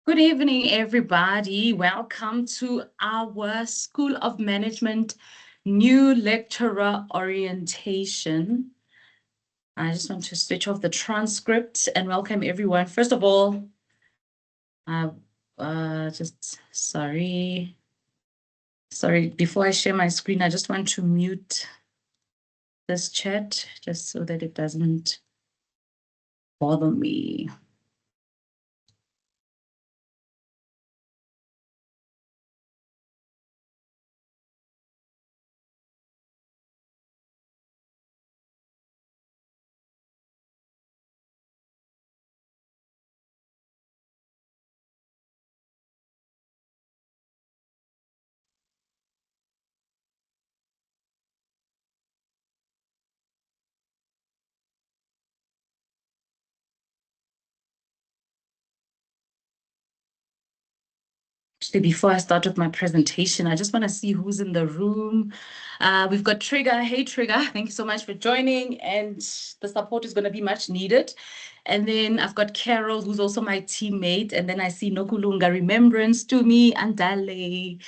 Good evening, everybody. Welcome to our School of Management new lecturer orientation. I just want to switch off the transcript and welcome everyone. First of all, sorry, before I share my screen, I just want to mute this chat just so that it doesn't bother me. Actually, before I start with my presentation, I just want to see who's in the room. We've got Trigger. Hey, Trigger. Thank you so much for joining. And the support is going to be much needed. And then I've got Carol, who's also my teammate. And then I see Nokulunga, Remembrance to me, Andale,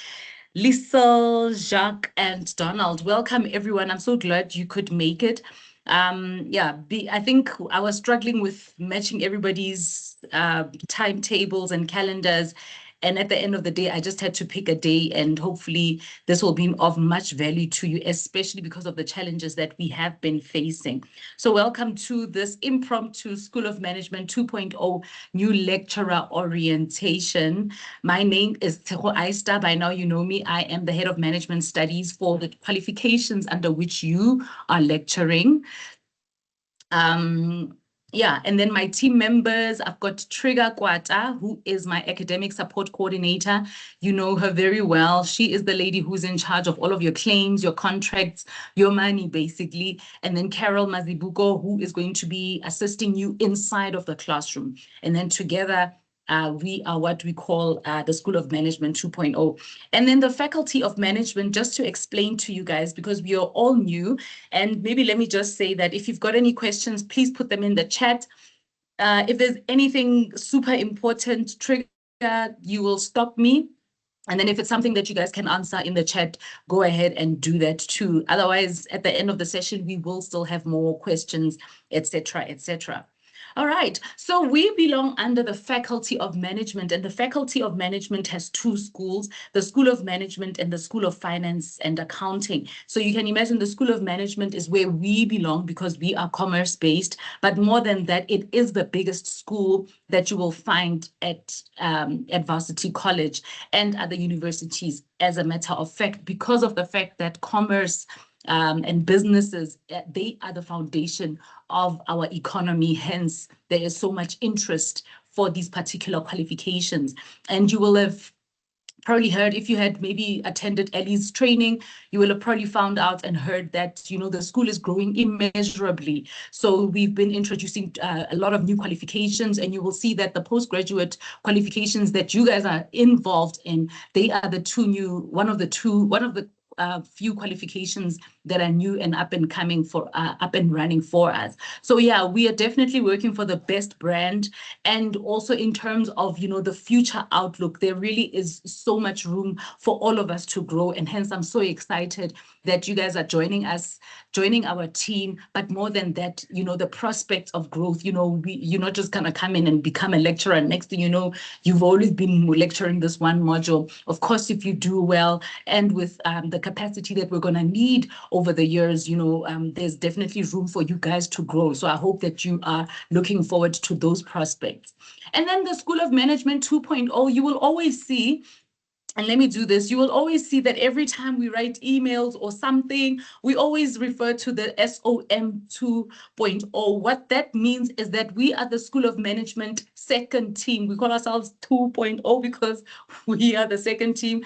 Lissel, Jacques, and Donald. Welcome, everyone. I'm so glad you could make it. I think I was struggling with matching everybody's timetables and calendars. And at the end of the day, I just had to pick a day, and hopefully this will be of much value to you, especially because of the challenges that we have been facing. So welcome to this impromptu School of Management 2.0 new lecturer orientation. My name is Tseho Aista. By now, you know me. I am the head of management studies for the qualifications under which you are lecturing. And then my team members, I've got Trigger Kwata, who is my academic support coordinator. You know her very well. She is the lady who's in charge of all of your claims, your contracts, your money, basically. And then Carol Mazibuko, who is going to be assisting you inside of the classroom. And then together, we are what we call the School of Management 2.0. And then the Faculty of Management, just to explain to you guys, because we are all new, and maybe let me just say that if you've got any questions, please put them in the chat. If there's anything super important, Trigger, you will stop me. And then if it's something that you guys can answer in the chat, go ahead and do that too. Otherwise, at the end of the session, we will still have more questions, etc., etc. All right, so we belong under the Faculty of Management, and the Faculty of Management has two schools, the School of Management and the School of Finance and Accounting. So you can imagine the School of Management is where we belong because we are commerce-based, but more than that, it is the biggest school that you will find at Varsity College and other universities, as a matter of fact, because of the fact that commerce and businesses, they are the foundation of our economy. Hence, there is so much interest for these particular qualifications. And you will have probably heard, if you had maybe attended Ellie's training, you will have probably found out and heard that, you know, the school is growing immeasurably. So we've been introducing a lot of new qualifications, and you will see that the postgraduate qualifications that you guys are involved in, they are one of the few qualifications that are new and up and running for us. So yeah, we are definitely working for the best brand, and also in terms of, you know, the future outlook, there really is so much room for all of us to grow, and hence I'm so excited that you guys are joining us, joining our team. But more than that, you know, the prospect of growth, you know, you're not just gonna come in and become a lecturer, and next thing you know, you've always been lecturing this one module. Of course, if you do well and with the capacity that we're gonna need over the years, you know, there's definitely room for you guys to grow. So I hope that you are looking forward to those prospects. And then the School of Management 2.0, you will always see, and let me do this, you will always see that every time we write emails or something, we always refer to the SoM 2.0. What that means is that we are the School of Management second team. We call ourselves 2.0 because we are the second team.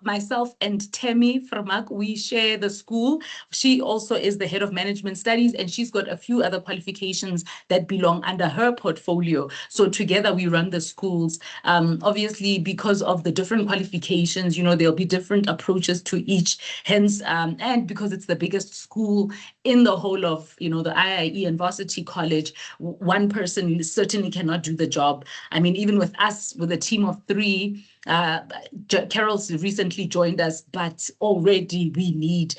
Myself and Temi Framak, we share the school. She also is the head of management studies, and she's got a few other qualifications that belong under her portfolio. So together we run the schools, obviously because of the different different qualifications, there'll be different approaches to each, hence, and because it's the biggest school in the whole of, the IIE and Varsity College, one person certainly cannot do the job. I mean, even with us, with a team of 3, Carol's recently joined us, but already we need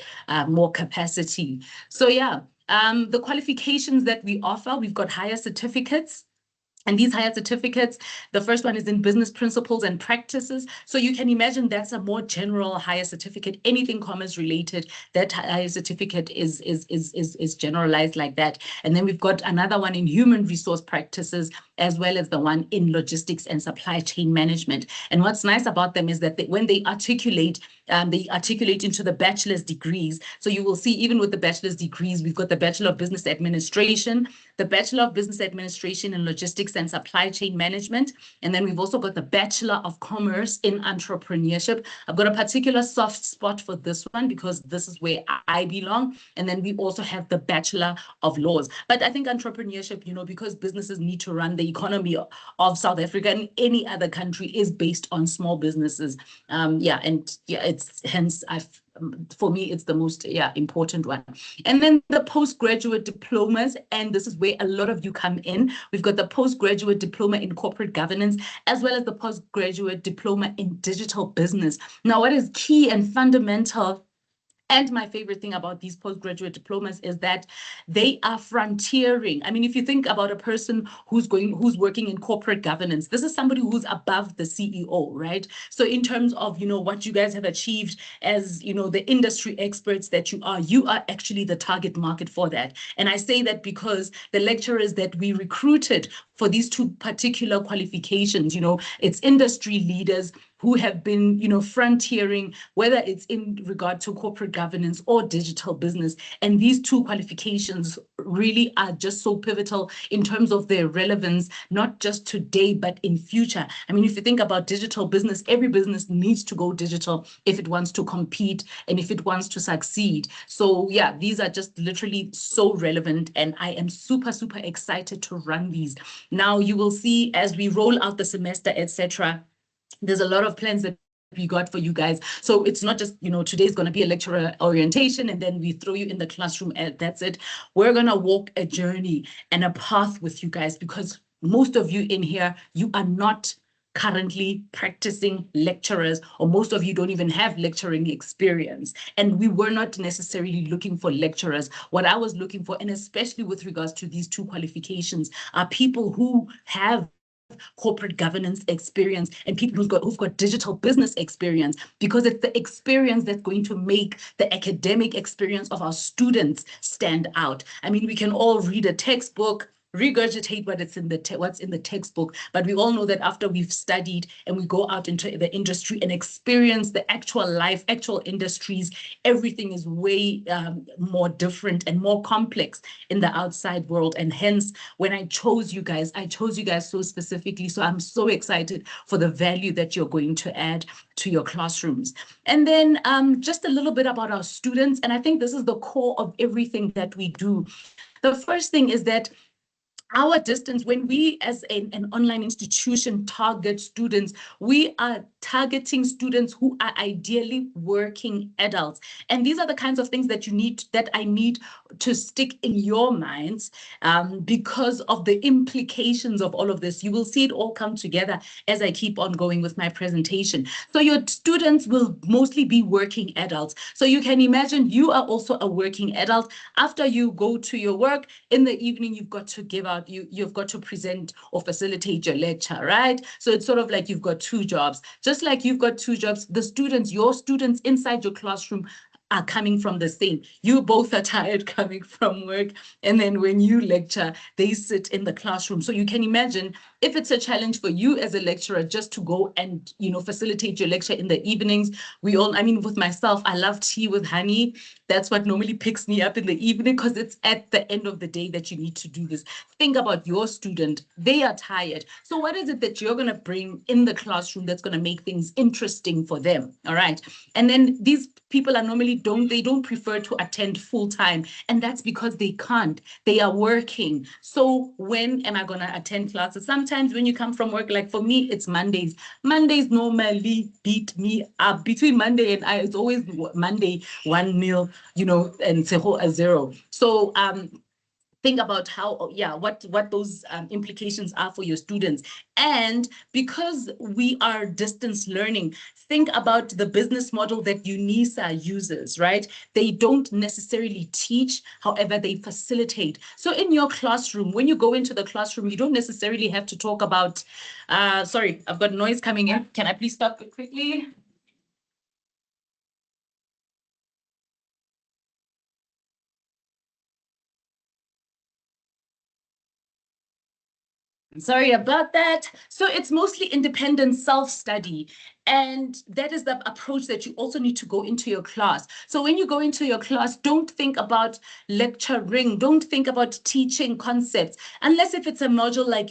more capacity. So yeah, the qualifications that we offer, we've got higher certificates. And these higher certificates, the first one is in business principles and practices. So you can imagine that's a more general higher certificate, anything commerce related, that higher certificate is generalized like that. And then we've got another one in human resource practices, as well as the one in logistics and supply chain management. And what's nice about them is that when they articulate into the bachelor's degrees. So you will see, even with the bachelor's degrees, we've got the Bachelor of Business Administration, the Bachelor of Business Administration in Logistics and Supply Chain Management. And then we've also got the Bachelor of Commerce in Entrepreneurship. I've got a particular soft spot for this one because this is where I belong. And then we also have the Bachelor of Laws. But I think entrepreneurship, because businesses need to run, the economy of South Africa and any other country is based on small businesses. It's hence for me, it's the most important one. And then the postgraduate diplomas, and this is where a lot of you come in. We've got the postgraduate diploma in corporate governance, as well as the postgraduate diploma in digital business. Now, what is key and fundamental, and my favorite thing about these postgraduate diplomas, is that they are frontiering. I mean, if you think about a person who's working in corporate governance, this is somebody who's above the CEO, right? So in terms of, what you guys have achieved as, the industry experts that you are actually the target market for that. And I say that because the lecturers that we recruited for these 2 particular qualifications, it's industry leaders who have been, frontiering, whether it's in regard to corporate governance or digital business. And these 2 qualifications really are just so pivotal in terms of their relevance, not just today, but in future. I mean, if you think about digital business, every business needs to go digital if it wants to compete and if it wants to succeed. So yeah, these are just literally so relevant, and I am super, super excited to run these. Now you will see as we roll out the semester, etc., there's a lot of plans that we got for you guys. So it's not just, today's going to be a lecturer orientation and then we throw you in the classroom and that's it. We're going to walk a journey and a path with you guys, because most of you in here, you are not currently practicing lecturers, or most of you don't even have lecturing experience. And we were not necessarily looking for lecturers. What I was looking for, and especially with regards to these 2 qualifications, are people who have corporate governance experience and people who've got digital business experience, because it's the experience that's going to make the academic experience of our students stand out. I mean, we can all read a textbook, regurgitate what's in the textbook, but we all know that after we've studied and we go out into the industry and experience the actual life, actual industries, everything is way more different and more complex in the outside world. And hence, when I chose you guys so specifically. So I'm so excited for the value that you're going to add to your classrooms. And then just a little bit about our students. And I think this is the core of everything that we do. The first thing is that our distance, when we as an online institution target students, we are targeting students who are ideally working adults. And these are the kinds of things that I need to stick in your minds because of the implications of all of this. You will see it all come together as I keep on going with my presentation. So your students will mostly be working adults. So you can imagine you are also a working adult. After you go to your work, in the evening, you've got to give out, you've got to present or facilitate your lecture, right? So it's sort of like you've got 2 jobs. Just like you've got 2 jobs, your students inside your classroom are coming from the same. You both are tired coming from work. And then when you lecture, they sit in the classroom. So you can imagine if it's a challenge for you as a lecturer just to go and, facilitate your lecture in the evenings. With myself, I love tea with honey. That's what normally picks me up in the evening, because it's at the end of the day that you need to do this. Think about your student. They are tired. So what is it that you're going to bring in the classroom that's going to make things interesting for them? All right. And then these people are normally don't prefer to attend full time. And that's because they can't. They are working. So when am I going to attend classes? Sometimes sometimes when you come from work, like for me, it's Mondays. Mondays normally beat me up. Between Monday and it's always Monday 1-0, and Seho a 0. So think about how, what those implications are for your students. And because we are distance learning, think about the business model that UNISA uses, right? They don't necessarily teach, however, they facilitate. So in your classroom, when you go into the classroom, you don't necessarily have to talk about, sorry, I've got noise coming in. Can I please stop it quickly? Sorry about that. So it's mostly independent self-study. And that is the approach that you also need to go into your class. So when you go into your class, don't think about lecturing, don't think about teaching concepts, unless if it's a module like,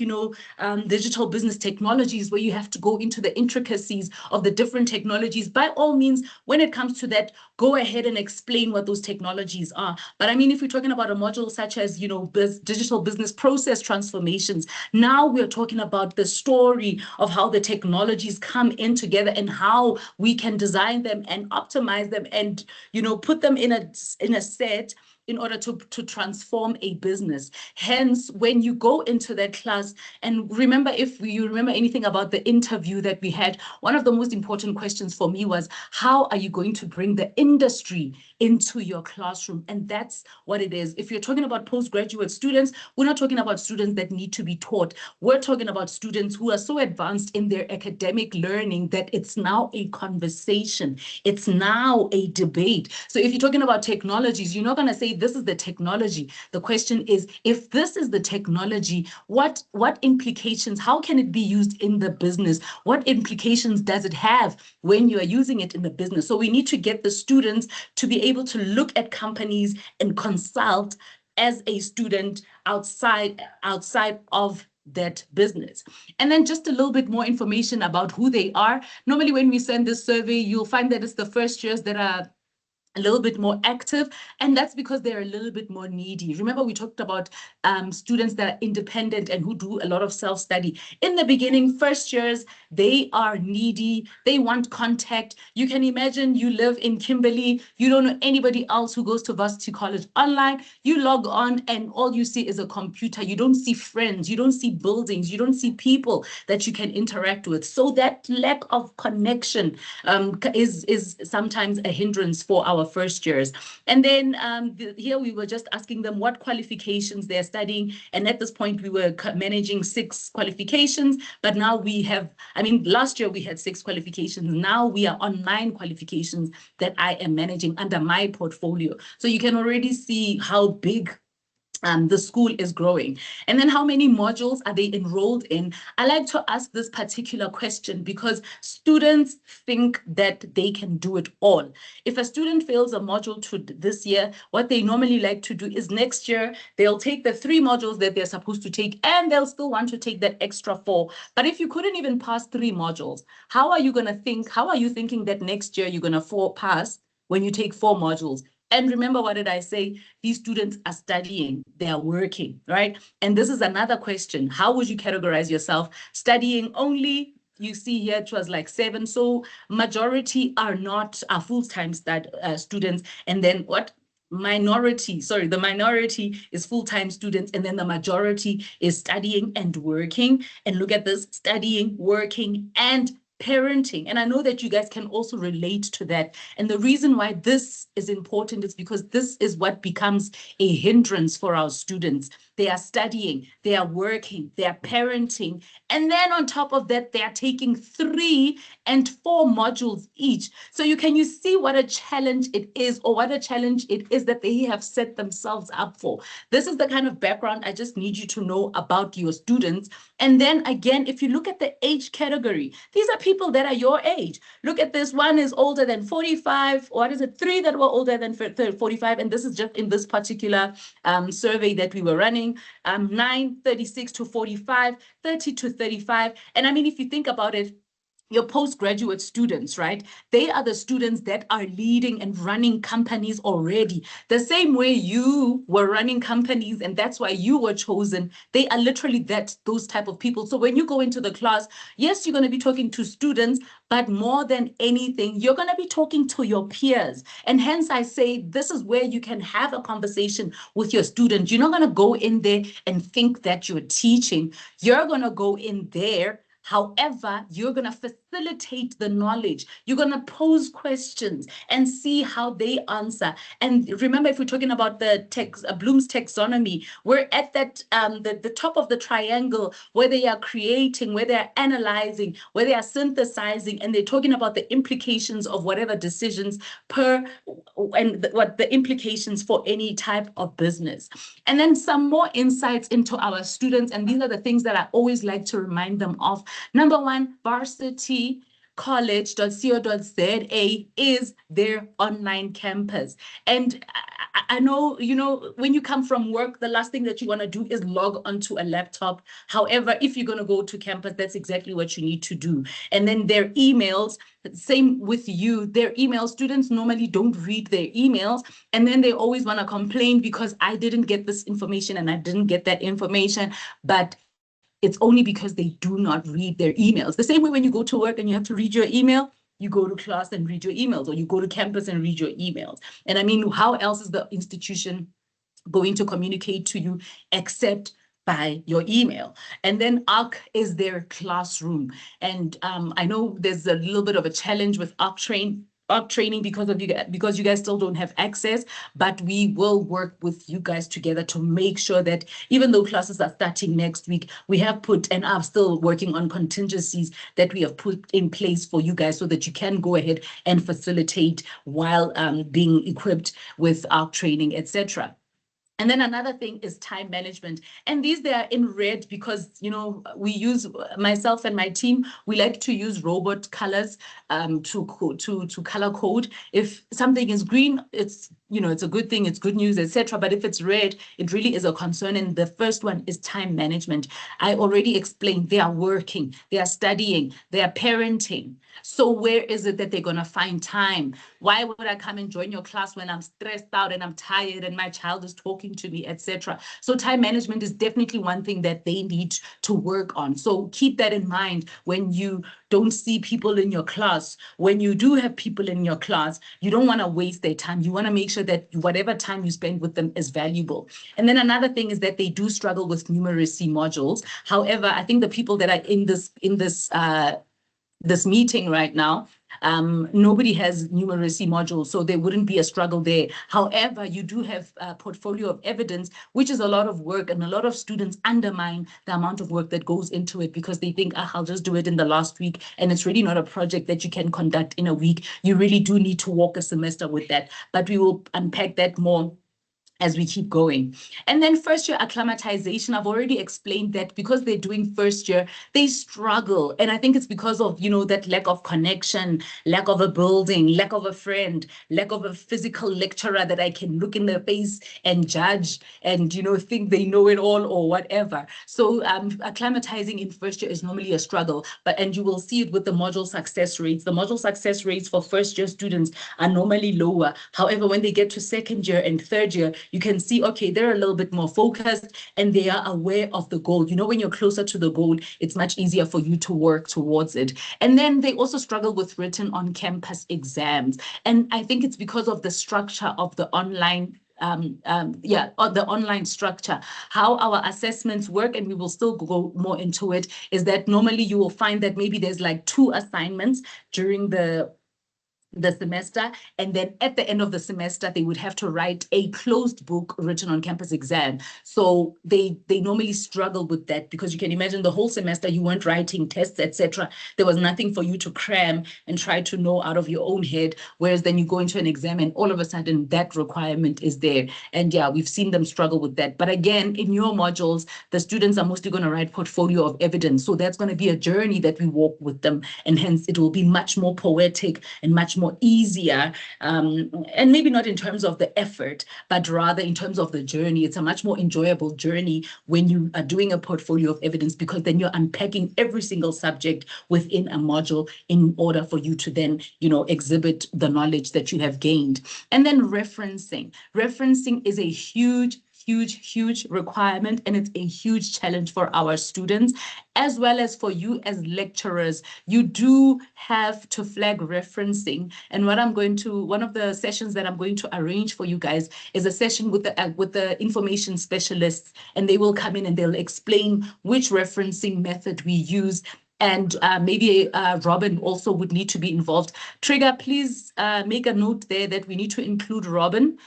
digital business technologies, where you have to go into the intricacies of the different technologies. By all means, when it comes to that, go ahead and explain what those technologies are. But I mean, if we're talking about a module such as, digital business process transformations, now we're talking about the story of how the technologies come in together and how we can design them and optimize them and, put them in a set in order to transform a business. Hence, when you go into that class, and remember, if you remember anything about the interview that we had, one of the most important questions for me was, how are you going to bring the industry into your classroom? And that's what it is. If you're talking about postgraduate students, we're not talking about students that need to be taught. We're talking about students who are so advanced in their academic learning that it's now a conversation. It's now a debate. So if you're talking about technologies, you're not going to say this is the technology. The question is, if this is the technology, what implications, how can it be used in the business? What implications does it have when you are using it in the business? So we need to get the students to be able to look at companies and consult as a student outside of that business. And then just a little bit more information about who they are. Normally, when we send this survey, you'll find that it's the first years that are a little bit more active, and that's because they're a little bit more needy. Remember, we talked about students that are independent and who do a lot of self-study. In the beginning, first years, they are needy. They want contact. You can imagine you live in Kimberley. You don't know anybody else who goes to Varsity College online. You log on and all you see is a computer. You don't see friends. You don't see buildings. You don't see people that you can interact with. So that lack of connection is sometimes a hindrance for our first years. And then here we were just asking them what qualifications they're studying. And at this point, we were managing 6 qualifications. But now we have, last year we had 6 qualifications. Now we are on 9 qualifications that I am managing under my portfolio. So you can already see how big the school is growing. And then how many modules are they enrolled in? I like to ask this particular question because students think that they can do it all. If a student fails a module this year, what they normally like to do is next year, they'll take the 3 modules that they're supposed to take and they'll still want to take that extra 4. But if you couldn't even pass 3 modules, how are you thinking that next year you're going to pass when you take 4 modules? And remember, what did I say? These students are studying, they are working, right? And this is another question. How would you categorize yourself? Studying only, you see here, it was like 7. So majority are full-time students. And then what? The minority is full-time students, and then the majority is studying and working. And look at this, studying, working, and parenting. And I know that you guys can also relate to that. And the reason why this is important is because this is what becomes a hindrance for our students. They are studying, they are working, they are parenting. And then on top of that, they are taking 3 and 4 modules each. So you see what a challenge it is, or what a challenge it is that they have set themselves up for. This is the kind of background I just need you to know about your students. And then again, if you look at the age category, these are people that are your age. Look at this, one is older than 45. What is it? 3 that were older than 45. And this is just in this particular survey that we were running. 9, 36 to 45, 30 to 35. And if you think about it, your postgraduate students, right? They are the students that are leading and running companies already. The same way you were running companies and that's why you were chosen. They are literally those type of people. So when you go into the class, yes, you're going to be talking to students, but more than anything, you're going to be talking to your peers. And hence I say, this is where you can have a conversation with your students. You're not going to go in there and think that you're teaching. You're going to go in there. However, you're going to facilitate the knowledge. You're going to pose questions and see how they answer. And remember, if we're talking about the Bloom's taxonomy, we're at that the top of the triangle where they are creating, where they are analyzing, where they are synthesizing, and they're talking about the implications of whatever decisions what the implications for any type of business. And then some more insights into our students. And these are the things that I always like to remind them of. Number one, varsitycollege.co.za is their online campus. And I know, when you come from work, the last thing that you want to do is log onto a laptop. However, if you're going to go to campus, that's exactly what you need to do. And then their emails, same with you, their emails, students normally don't read their emails. And then they always want to complain because I didn't get this information and I didn't get that information. But it's only because they do not read their emails. The same way when you go to work and you have to read your email, you go to class and read your emails, or you go to campus and read your emails. And I mean, how else is the institution going to communicate to you except by your email? And then ARC is their classroom. And I know there's a little bit of a challenge with ARC training because you guys still don't have access, but we will work with you guys together to make sure that even though classes are starting next week, we have put and are still working on contingencies that we have put in place for you guys so that you can go ahead and facilitate while being equipped with our training, etc. And then another thing is time management. And these, they are in red because, we use, myself and my team, we like to use robot colors to color code. If something is green, it's, it's a good thing, it's good news, etc. But if it's red, it really is a concern. And the first one is time management. I already explained, they are working, they are studying, they are parenting. So where is it that they're going to find time? Why would I come and join your class when I'm stressed out and I'm tired and my child is talking to me, etc.? So time management is definitely one thing that they need to work on. So keep that in mind when you don't see people in your class. When you do have people in your class, you don't want to waste their time. You want to make sure that whatever time you spend with them is valuable. And then another thing is that they do struggle with numeracy modules. However, I think the people that are in this meeting right now, nobody has numeracy modules, so there wouldn't be a struggle there. However, you do have a portfolio of evidence, which is a lot of work, and a lot of students undermine the amount of work that goes into it because they think, I'll just do it in the last week, and it's really not a project that you can conduct in a week. You really do need to walk a semester with that, but we will unpack that more as we keep going. And then first year acclimatization, I've already explained that because they're doing first year, they struggle. And I think it's because of, that lack of connection, lack of a building, lack of a friend, lack of a physical lecturer that I can look in their face and judge and, think they know it all or whatever. So acclimatizing in first year is normally a struggle, and you will see it with the module success rates. The module success rates for first year students are normally lower. However, when they get to second year and third year, you can see, okay, they're a little bit more focused and they are aware of the goal. When you're closer to the goal, it's much easier for you to work towards it. And then they also struggle with written on campus exams. And I think it's because of the structure of the online the online structure. How our assessments work, and we will still go more into it, is that normally you will find that maybe there's like 2 assignments during the semester, and then at the end of the semester they would have to write a closed book written on campus exam. So they normally struggle with that because you can imagine the whole semester you weren't writing tests, etc. There was nothing for you to cram and try to know out of your own head, whereas then you go into an exam and all of a sudden that requirement is there. And yeah, we've seen them struggle with that. But again, in your modules, the students are mostly going to write portfolio of evidence, so that's going to be a journey that we walk with them, and hence it will be much more poetic and much more more easier, and maybe not in terms of the effort, but rather in terms of the journey. It's a much more enjoyable journey when you are doing a portfolio of evidence, because then you're unpacking every single subject within a module in order for you to then, exhibit the knowledge that you have gained. And then referencing. Referencing is a huge requirement, and it's a huge challenge for our students, as well as for you as lecturers. You do have to flag referencing. And one of the sessions that I'm going to arrange for you guys is a session with the information specialists, and they will come in and they'll explain which referencing method we use. And maybe Robin also would need to be involved. Trigger, please make a note there that we need to include Robin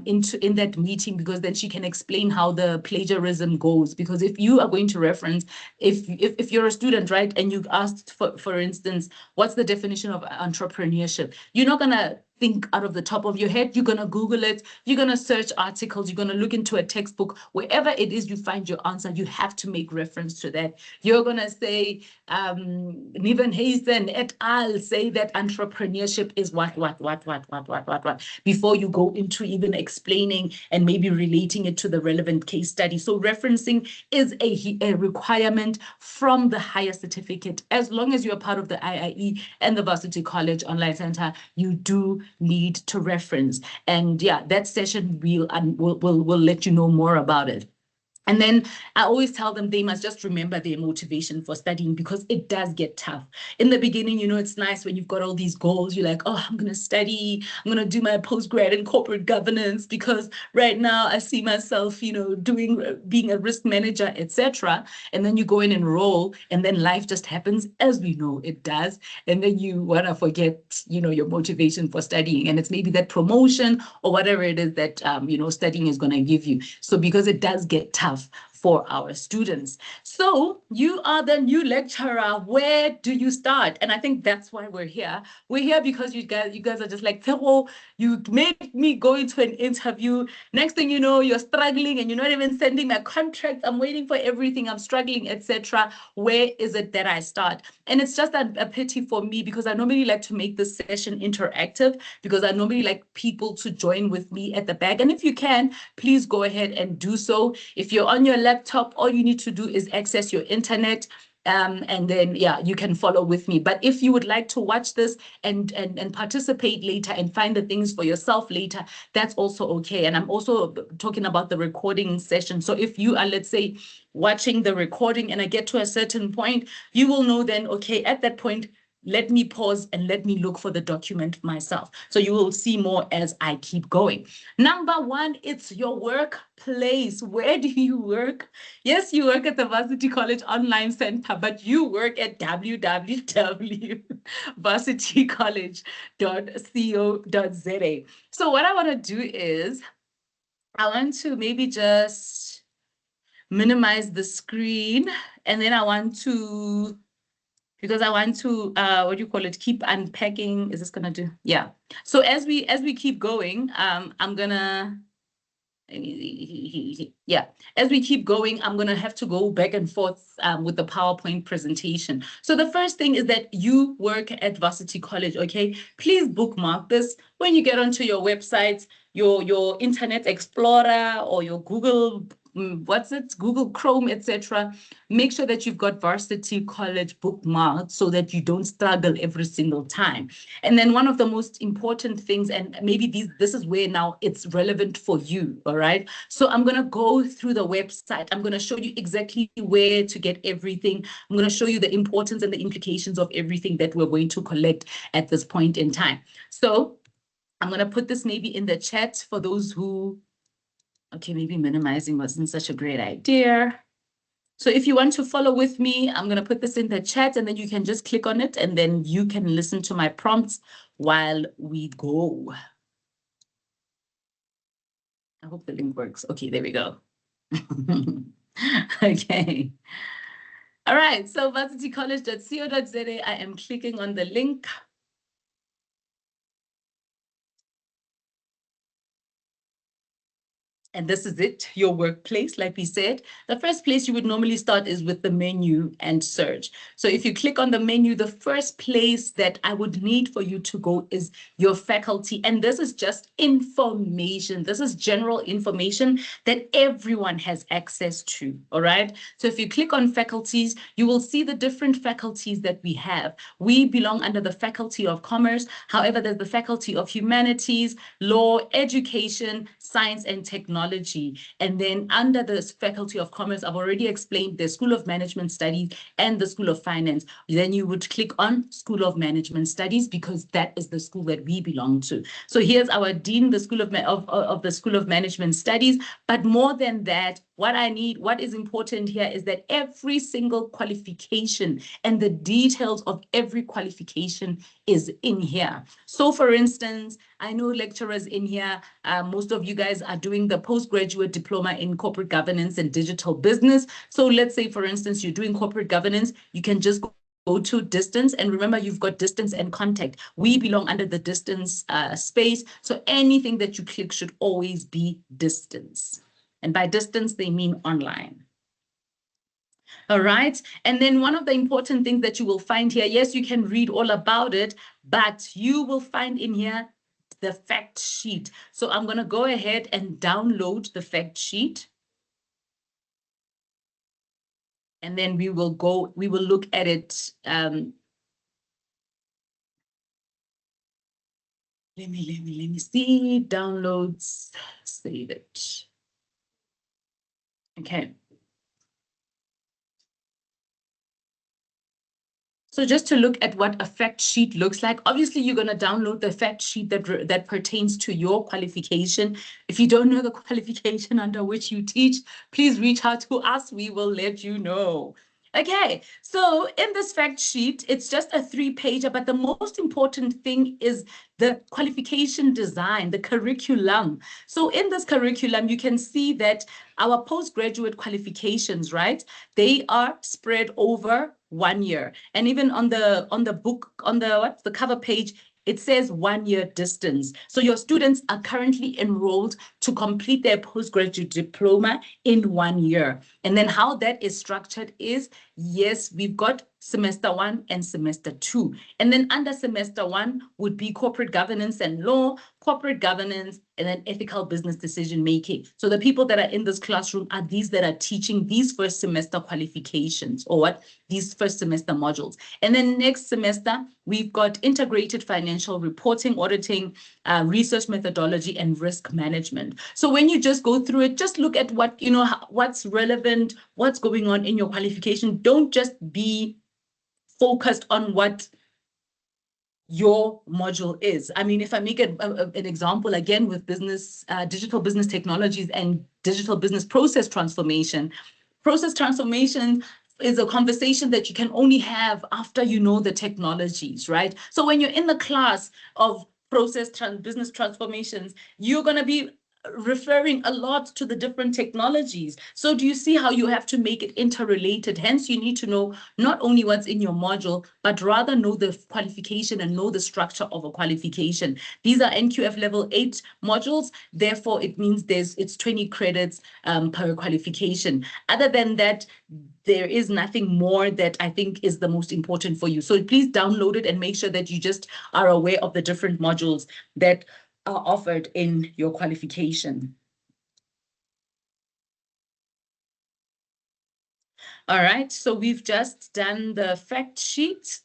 in that meeting, because then she can explain how the plagiarism goes. Because if you are going to reference, if you're a student, right, and you asked for instance, what's the definition of entrepreneurship? You're not gonna think out of the top of your head. You're going to Google it. You're going to search articles. You're going to look into a textbook. Wherever it is you find your answer, you have to make reference to that. You're going to say, Nivenhuizen et al. Say that entrepreneurship is what, before you go into even explaining and maybe relating it to the relevant case study. So referencing is a requirement from the higher certificate. As long as you're part of the IIE and the Varsity College Online Center, you do need to reference. And yeah, that session we'll let you know more about it. And then I always tell them they must just remember their motivation for studying, because it does get tough. In the beginning, it's nice when you've got all these goals. You're like, oh, I'm going to study. I'm going to do my postgrad in corporate governance, because right now I see myself, being a risk manager, etc. And then you go and enroll, and then life just happens, as we know it does. And then you want to forget, your motivation for studying. And it's maybe that promotion or whatever it is that, studying is going to give you. So because it does get tough for our students. So you are the new lecturer. Where do you start? And I think that's why we're here. We're here because you guys are just like, Thero, you made me go into an interview. Next thing you know, you're struggling and you're not even sending my contracts. I'm waiting for everything. I'm struggling, etc. Where is it that I start? And it's just a pity for me, because I normally like to make this session interactive, because I normally like people to join with me at the back. And if you can, please go ahead and do so. If you're on your laptop, all you need to do is access your internet, and then, yeah, you can follow with me. But if you would like to watch this and participate later and find the things for yourself later, that's also okay. And I'm also talking about the recording session. So if you are, let's say, watching the recording and I get to a certain point, you will know then, okay, at that point, let me pause and let me look for the document myself. So you will see more as I keep going. Number one, it's your workplace. Where do you work? Yes, you work at the Varsity College Online Center, but you work at www.varsitycollege.co.za. So what I want to do is I want to maybe just minimize the screen, and then I want to, because I want to, keep unpacking. Is this gonna do? Yeah. So as we keep going, I'm gonna, yeah, as we keep going, I'm gonna have to go back and forth with the PowerPoint presentation. So the first thing is that you work at Varsity College, okay? Please bookmark this when you get onto your websites, your Internet Explorer or your Google, Google Chrome, etc. Make sure that you've got Varsity College bookmarked so that you don't struggle every single time. And then one of the most important things, and maybe this is where now it's relevant for you, all right? So I'm going to go through the website. I'm going to show you exactly where to get everything. I'm going to show you the importance and the implications of everything that we're going to collect at this point in time. So I'm going to put this maybe in the chat for those who, okay, maybe minimizing wasn't such a great idea. So if you want to follow with me, I'm going to put this in the chat, and then you can just click on it, and then you can listen to my prompts while we go. I hope the link works. Okay, there we go. Okay. All right, so varsitycollege.co.za, I am clicking on the link. And this is it, your workplace, like we said. The first place you would normally start is with the menu and search. So if you click on the menu, the first place that I would need for you to go is your faculty. And this is just information. This is general information that everyone has access to, all right? So if you click on faculties, you will see the different faculties that we have. We belong under the Faculty of Commerce. However, there's the Faculty of Humanities, Law, Education, Science and Technology. And then under the Faculty of Commerce, I've already explained the School of Management Studies and the School of Finance. Then you would click on School of Management Studies because that is the school that we belong to. So here's our dean, the School of the School of Management Studies. But more than that, what is important here is that every single qualification and the details of every qualification is in here. So for instance, I know lecturers in here, most of you guys are doing the postgraduate diploma in corporate governance and digital business. So let's say, for instance, you're doing corporate governance, you can just go to distance, and remember you've got distance and contact. We belong under the distance space, so anything that you click should always be distance. And by distance, they mean online. All right. And then one of the important things that you will find here, yes, you can read all about it, but you will find in here the fact sheet. So I'm going to go ahead and download the fact sheet. And then we will look at it. Let me see, downloads, save it. Okay. So just to look at what a fact sheet looks like, obviously you're going to download the fact sheet that pertains to your qualification. If you don't know the qualification under which you teach, please reach out to us. We will let you know. Okay, so in this fact sheet, it's just a 3-pager, but the most important thing is the qualification design, the curriculum. So in this curriculum, you can see that our postgraduate qualifications, right? They are spread over 1 year. And even on the book, on the cover page, it says 1 year distance. So your students are currently enrolled to complete their postgraduate diploma in 1 year. And then how that is structured is, yes, we've got semester 1 and semester 2. And then under semester 1 would be corporate governance and law, corporate governance, and then ethical business decision making. So the people that are in this classroom are these that are teaching these first semester qualifications, or these first semester modules. And then next semester, we've got integrated financial reporting, auditing, research methodology, and risk management. So when you just go through it, just look at what's relevant, what's going on in your qualification. Don't just be focused on what your module is. I mean, if I make an example again with business, digital business technologies and digital business process transformation is a conversation that you can only have after you know the technologies, right? So when you're in the class of business transformations, you're going to be referring a lot to the different technologies. So do you see how you have to make it interrelated? Hence, you need to know not only what's in your module, but rather know the qualification and know the structure of a qualification. These are NQF level 8 modules. Therefore, it means it's 20 credits per qualification. Other than that, there is nothing more that I think is the most important for you. So please download it and make sure that you just are aware of the different modules that are offered in your qualification. All right, so we've just done the fact sheet.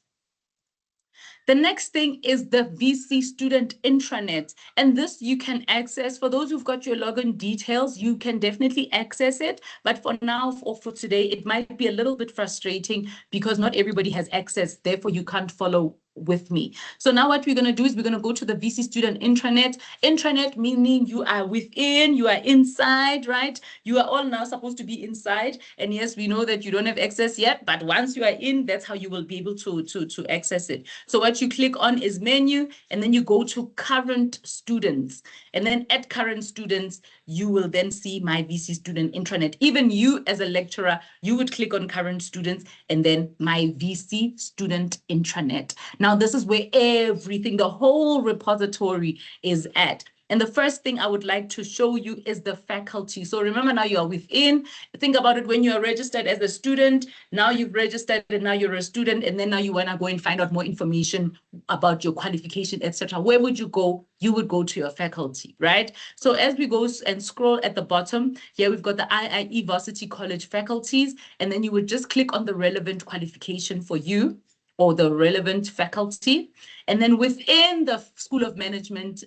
The next thing is the VC student intranet. And this you can access. For those who've got your login details, you can definitely access it. But for now, or for today, it might be a little bit frustrating because not everybody has access. Therefore, you can't follow with me. So now what we're going to do is we're going to go to the VC student intranet. Intranet meaning you are within, you are inside, right? You are all now supposed to be inside. And yes, we know that you don't have access yet, but once you are in, that's how you will be able to access it. So what you click on is menu, and then you go to current students. And then at current students, you will then see my VC student intranet. Even you as a lecturer, you would click on current students and then my VC student intranet. Now, this is where everything, the whole repository is at. And the first thing I would like to show you is the faculty. So remember, now you are within. Think about it when you are registered as a student. Now you've registered and now you're a student, and then now you want to go and find out more information about your qualification, etc. Where would you go? You would go to your faculty, right? So as we go and scroll at the bottom, here we've got the IIE Varsity College faculties, and then you would just click on the relevant qualification for you or the relevant faculty. And then within the School of Management,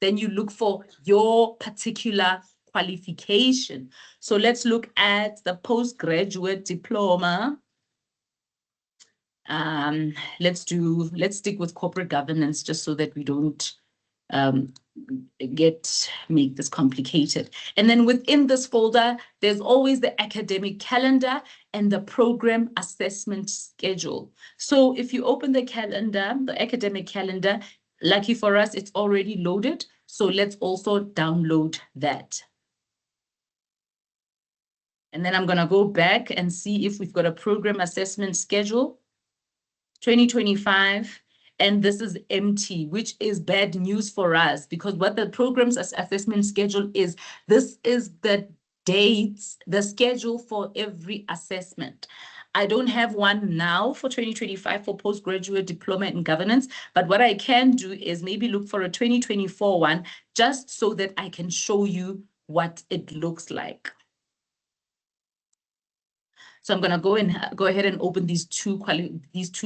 then you look for your particular qualification. So let's look at the postgraduate diploma. Let's stick with corporate governance just so that we don't make this complicated. And then within this folder, there's always the academic calendar and the program assessment schedule. So if you open the calendar, the academic calendar, lucky for us, it's already loaded. So let's also download that. And then I'm going to go back and see if we've got a program assessment schedule, 2025. And this is empty, which is bad news for us, because what the program's assessment schedule is, this is the dates, the schedule for every assessment. I don't have one now for 2025 for postgraduate diploma in governance, but what I can do is maybe look for a 2024 one, just so that I can show you what it looks like. So I'm going to go ahead and open these two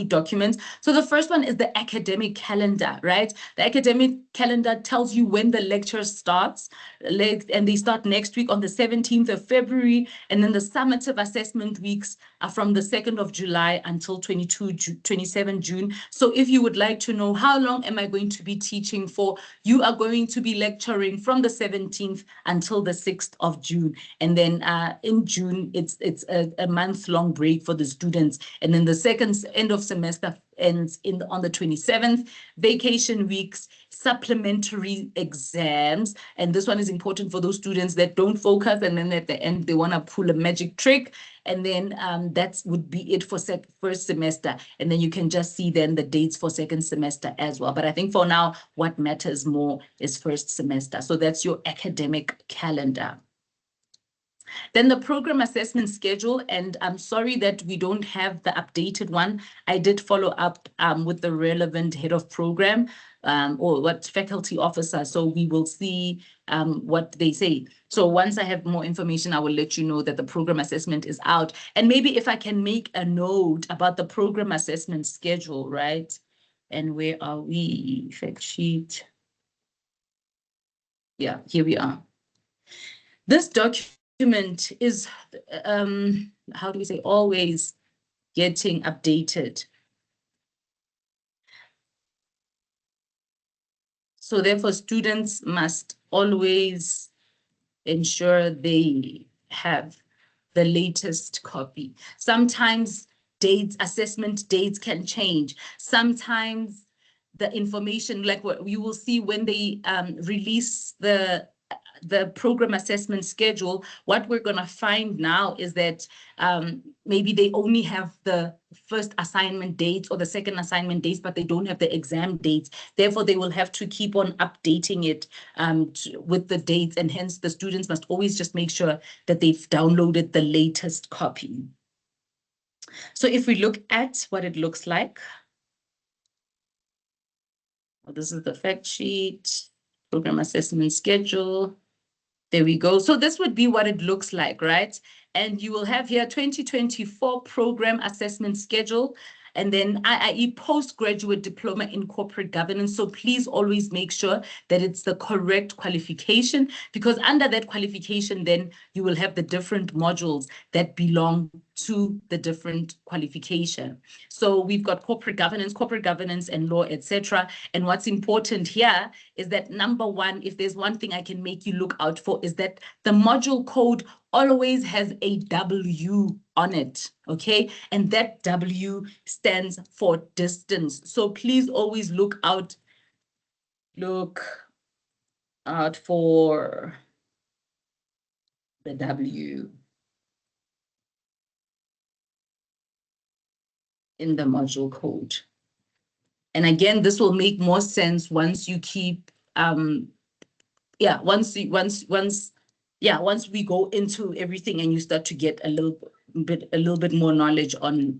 documents. So the first one is the academic calendar, right? The academic calendar tells you when the lecture starts, and they start next week on the 17th of February. And then the summative assessment weeks are from the 2nd of July until 27 June. So if you would like to know how long am I going to be teaching for, you are going to be lecturing from the 17th until the 6th of June. And then in June, it's a month-long break for the students. And then the second end of semester ends on the 27th, vacation weeks, supplementary exams. And this one is important for those students that don't focus, and then at the end, they want to pull a magic trick. And then that would be it for first semester. And then you can just see then the dates for second semester as well. But I think for now, what matters more is first semester. So that's your academic calendar. Then the program assessment schedule, and I'm sorry that we don't have the updated one. I did follow up with the relevant head of program or what faculty officer, so we will see what they say. So once I have more information, I will let you know that the program assessment is out. And maybe if I can make a note about the program assessment schedule, right? And where are we? Fact sheet. Yeah, here we are. This document is, how do we say, always getting updated. So therefore, students must always ensure they have the latest copy. Sometimes dates, assessment dates can change. Sometimes the information, like what you will see when they release the program assessment schedule, what we're going to find now is that maybe they only have the first assignment dates or the second assignment dates, but they don't have the exam dates. Therefore, they will have to keep on updating it with the dates, and hence the students must always just make sure that they've downloaded the latest copy. So if we look at what it looks like, well, this is the fact sheet, program assessment schedule. There we go. So this would be what it looks like, right? And you will have here 2024 program assessment schedule, and then IIE postgraduate diploma in corporate governance. So please always make sure that it's the correct qualification, because under that qualification, then you will have the different modules that belong to the different qualification. So we've got corporate governance and law, etc. And what's important here is that number one, if there's one thing I can make you look out for, is that the module code always has a W on it, okay? And that W stands for distance. So please always look out for the W in the module code. And again, this will make more sense once you keep yeah, once we go into everything and you start to get a little bit more knowledge on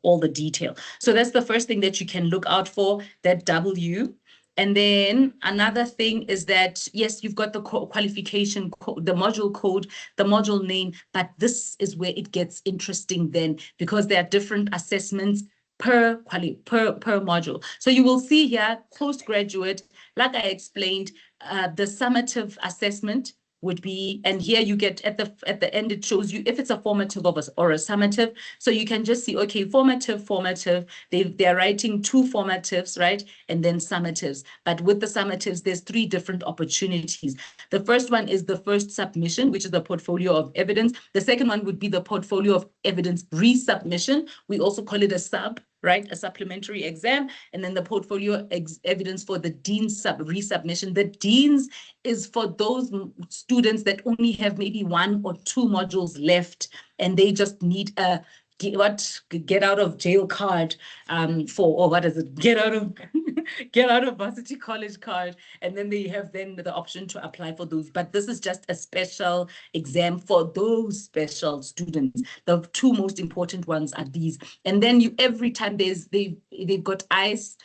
all the detail. So that's the first thing that you can look out for, that W. And then another thing is that, yes, you've got the qualification code, the module code, the module name, but this is where it gets interesting then, because there are different assessments per module. So you will see here, postgraduate, like I explained, the summative assessment would be, and here you get at the end, it shows you if it's a formative or a summative. So you can just see, okay, formative. They're writing 2 formatives, right? And then summatives. But with the summatives, there's 3 different opportunities. The first one is the first submission, which is the portfolio of evidence. The second one would be the portfolio of evidence resubmission. We also call it a sub, right? A supplementary exam. And then the portfolio evidence for the Dean's resubmission. The Dean's is for those students that only have maybe 1 or 2 modules left, and they just need a get out of jail card get out of varsity college card, and then they have the option to apply for those. But this is just a special exam for those special students. The 2 most important ones are these. And then every time they've got ICE.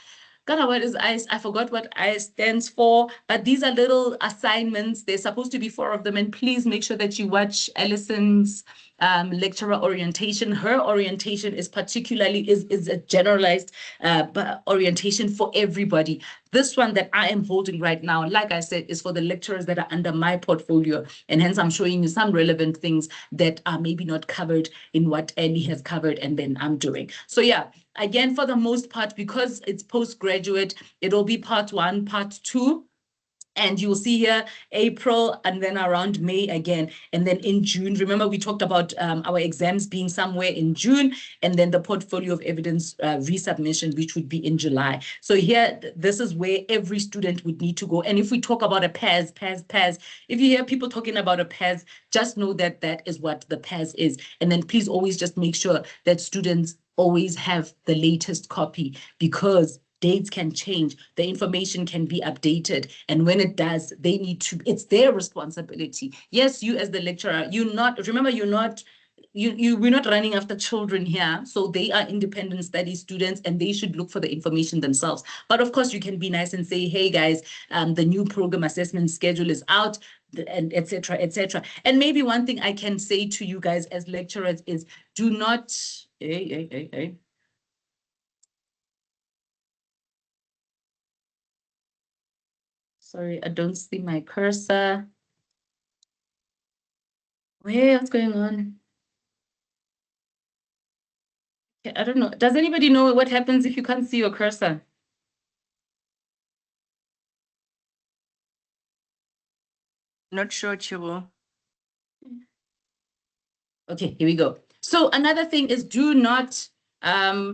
God, what is ICE? I forgot what ICE stands for, but these are little assignments. There's supposed to be 4 of them, and please make sure that you watch Allison's lecturer orientation. Her orientation is a generalized orientation for everybody. This one that I am holding right now, like I said, is for the lecturers that are under my portfolio, and hence I'm showing you some relevant things that are maybe not covered in what Ellie has covered and then I'm doing. So yeah, again, for the most part, because it's postgraduate, it'll be part 1, part 2. And you'll see here April, and then around May again. And then in June, remember we talked about our exams being somewhere in June, and then the portfolio of evidence resubmission, which would be in July. So here, this is where every student would need to go. And if we talk about a PAS, if you hear people talking about a PAS, just know that that is what the PAS is. And then please always just make sure that students always have the latest copy, because dates can change, the information can be updated, and when it does, they need to, it's their responsibility. Yes, you as the lecturer, we're not running after children here, so they are independent study students and they should look for the information themselves. But of course, you can be nice and say, hey guys, the new program assessment schedule is out, and etc. And maybe one thing I can say to you guys as lecturers is, do not, sorry, I don't see my cursor. What's going on? I don't know. Does anybody know what happens if you can't see your cursor? Not sure, Chibu. Okay, here we go. So another thing is, do not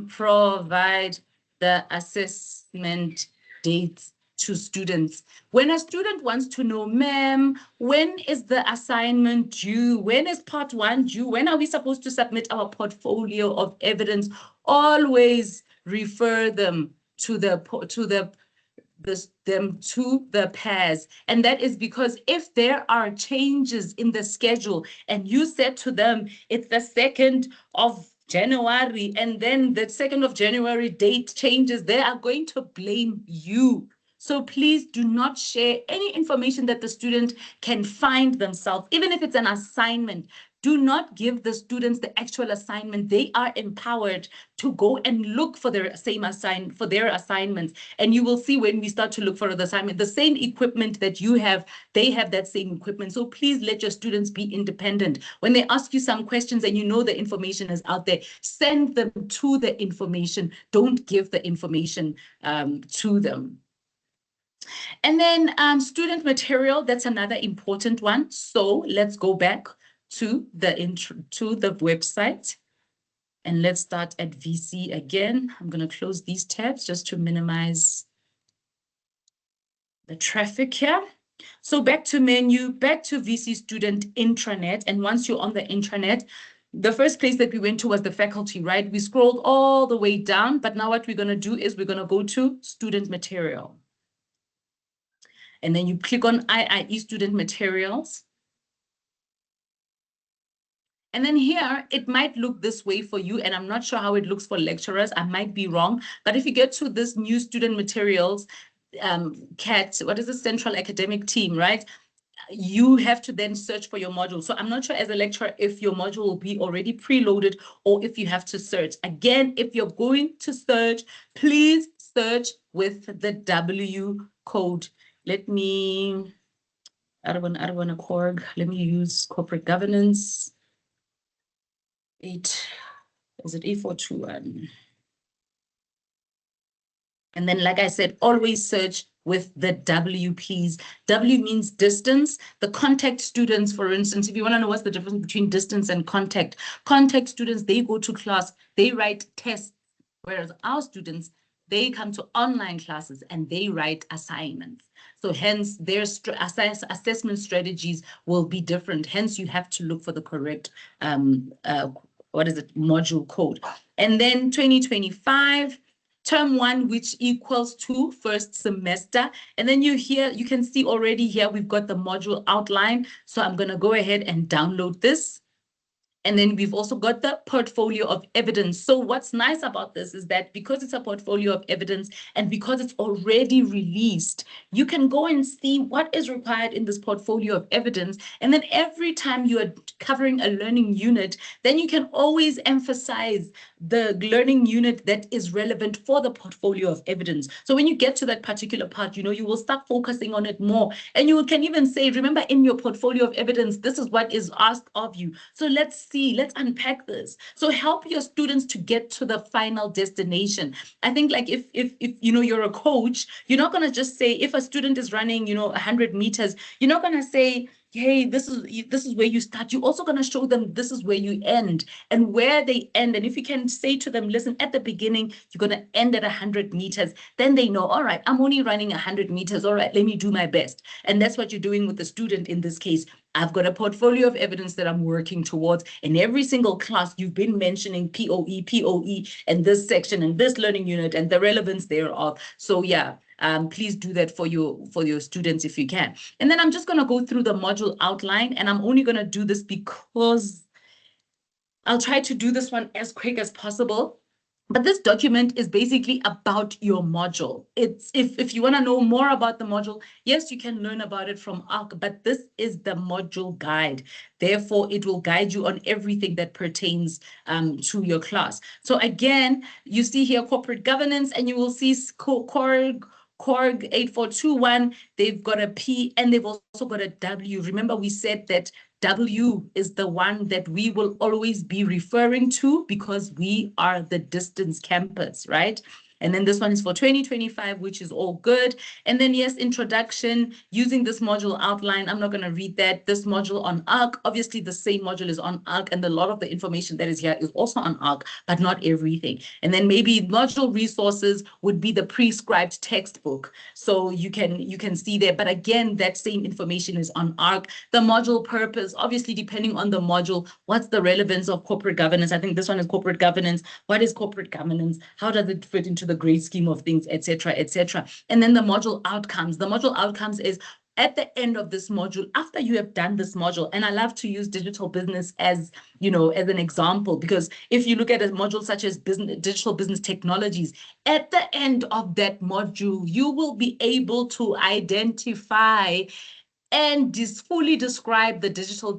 provide the assessment dates to students. When a student wants to know, ma'am, when is the assignment due? When is part 1 due? When are we supposed to submit our portfolio of evidence? Always refer them to the PAS. And that is because if there are changes in the schedule and you said to them, it's the 2nd of January, and then the 2nd of January date changes, they are going to blame you. So please do not share any information that the student can find themselves, even if it's an assignment. Do not give the students the actual assignment. They are empowered to go and look for their assignments. And you will see when we start to look for the assignment, the same equipment that you have, they have that same equipment. So please let your students be independent. When they ask you some questions and you know the information is out there, send them to the information. Don't give the information to them. And then student material, that's another important one. So let's go back to the website. And let's start at VC again. I'm going to close these tabs just to minimize the traffic here. So back to menu, back to VC student intranet. And once you're on the intranet, the first place that we went to was the faculty, right? We scrolled all the way down, but now what we're going to do is we're going to go to student material. and then you click on IIE student materials. And then here, it might look this way for you, and I'm not sure how it looks for lecturers. I might be wrong. But if you get to this new student materials, CAT, what is the Central Academic Team, right? You have to then search for your module. So I'm not sure as a lecturer if your module will be already preloaded or if you have to search. Again, if you're going to search, please search with the W code. Let me, I don't want to corg. Let me use corporate governance. 8, is it 8421? And then, like I said, always search with the W, please. W means distance. The contact students, for instance, if you want to know what's the difference between distance and contact students, they go to class, they write tests, whereas our students, they come to online classes and they write assignments. So hence their assessment strategies will be different. Hence you have to look for the correct, module code. And then 2025, term 1, which equals to first semester. And then you can see already here, we've got the module outline. So I'm going to go ahead and download this. And then we've also got the portfolio of evidence. So what's nice about this is that because it's a portfolio of evidence and because it's already released, you can go and see what is required in this portfolio of evidence. And then every time you are covering a learning unit, then you can always emphasize the learning unit that is relevant for the portfolio of evidence. So when you get to that particular part, you will start focusing on it more. And you can even say, remember, in your portfolio of evidence, this is what is asked of you. So let's unpack this. So help your students to get to the final destination. I think like if you're a coach, you're not going to just say, if a student is running 100 meters, you're not going to say, hey, this is where you start. You're also going to show them this is where you end and where they end. And if you can say to them, listen, at the beginning, you're going to end at 100 meters, then they know, all right, I'm only running 100 meters. All right, let me do my best. And that's what you're doing with the student in this case. I've got a portfolio of evidence that I'm working towards. In every single class, you've been mentioning POE, and this section and this learning unit and the relevance thereof. So yeah, please do that for your students if you can. And then I'm just going to go through the module outline, and I'm only going to do this because I'll try to do this one as quick as possible. But this document is basically about your module. It's if you want to know more about the module, yes, you can learn about it from ARC, but this is the module guide. Therefore, it will guide you on everything that pertains to your class. So again, you see here corporate governance, and you will see Corg 8421. They've got a P and they've also got a W. Remember, we said that W is the one that we will always be referring to because we are the distance campus, right? And then this one is for 2025, which is all good. And then yes, introduction, using this module outline. I'm not going to read that. This module on ARC, obviously the same module is on ARC, and a lot of the information that is here is also on ARC, but not everything. And then maybe module resources would be the prescribed textbook. So you can see there, but again, that same information is on ARC. The module purpose, obviously depending on the module, what's the relevance of corporate governance? I think this one is corporate governance. What is corporate governance? How does it fit into the great scheme of things, etc., etc. And then the module outcomes. The module outcomes is at the end of this module, after you have done this module, and I love to use digital business as an example, because if you look at a module such as digital business technologies, at the end of that module, you will be able to identify and fully describe the digital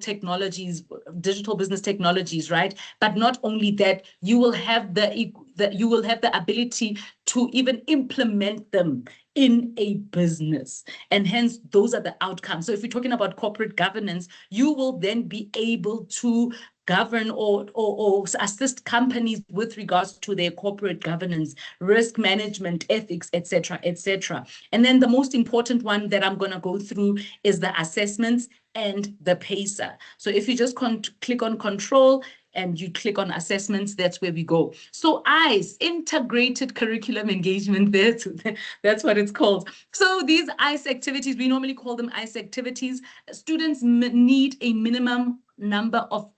business technologies, right? But not only that, you will have the ability to even implement them in a business. And hence, those are the outcomes. So if you're talking about corporate governance, you will then be able to govern or assist companies with regards to their corporate governance, risk management, ethics, etc., etc. And then the most important one that I'm going to go through is the assessments and the PACER. So if you just click on control and you click on assessments, that's where we go. So ICE, integrated curriculum engagement, that's what it's called. So these ICE activities, we normally call them ICE activities. Students need a minimum number of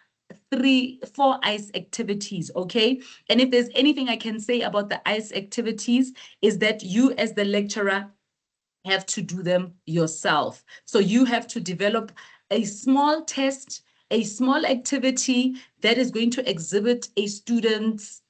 4 ICE activities, okay? And if there's anything I can say about the ICE activities is that you as the lecturer, have to do them yourself. So you have to develop a small test, a small activity that is going to exhibit a student's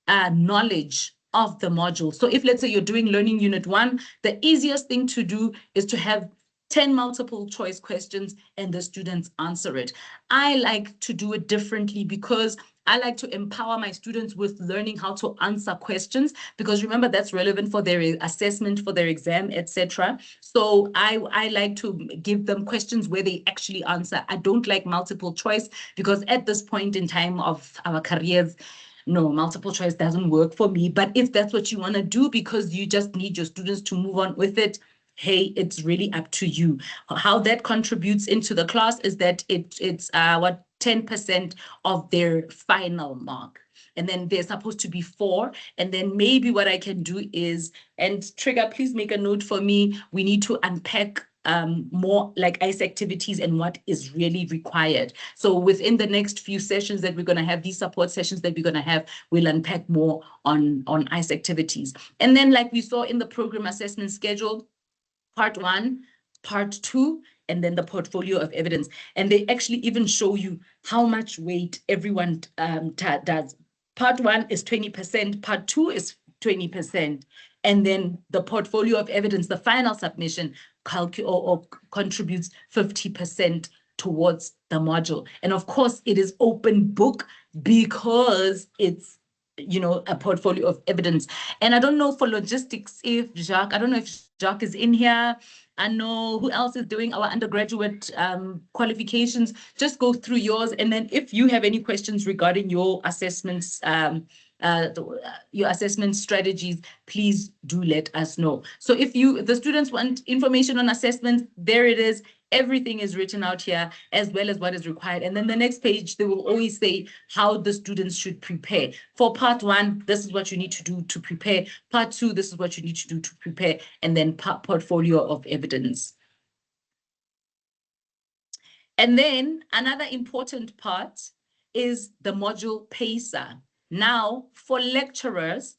knowledge of the module. So if, let's say, you're doing learning unit 1, the easiest thing to do is to have 10 multiple choice questions and the students answer it. I like to do it differently because I like to empower my students with learning how to answer questions, because remember, that's relevant for their assessment, for their exam, etc. So I like to give them questions where they actually answer. I don't like multiple choice because at this point in time of our careers, no, multiple choice doesn't work for me. But if that's what you want to do because you just need your students to move on with it, hey, it's really up to you. How that contributes into the class is that it's 10% of their final mark. And then there's supposed to be 4. And then maybe what I can do is, and Trigger, please make a note for me, we need to unpack more like ICE activities and what is really required. So within the next few sessions that we're going to have, these support sessions that we're going to have, we'll unpack more on ICE activities. And then, like we saw in the program assessment schedule, part 1, part 2, and then the portfolio of evidence. And they actually even show you how much weight everyone does. Part 1 is 20%, part 2 is 20%. And then the portfolio of evidence, the final submission, contributes 50% towards the module. And of course, it is open book because it's, you know, a portfolio of evidence. And I don't know for logistics if Jacques, I don't know if Jacques is in here. I know who else is doing our undergraduate qualifications. Just go through yours. And then if you have any questions regarding your assessments, your assessment strategies, please do let us know. So if the students want information on assessments, there it is. Everything is written out here, as well as what is required. And then the next page, they will always say how the students should prepare. For part 1, this is what you need to do to prepare. Part 2, this is what you need to do to prepare. And then portfolio of evidence. And then another important part is the module PACER. Now, for lecturers,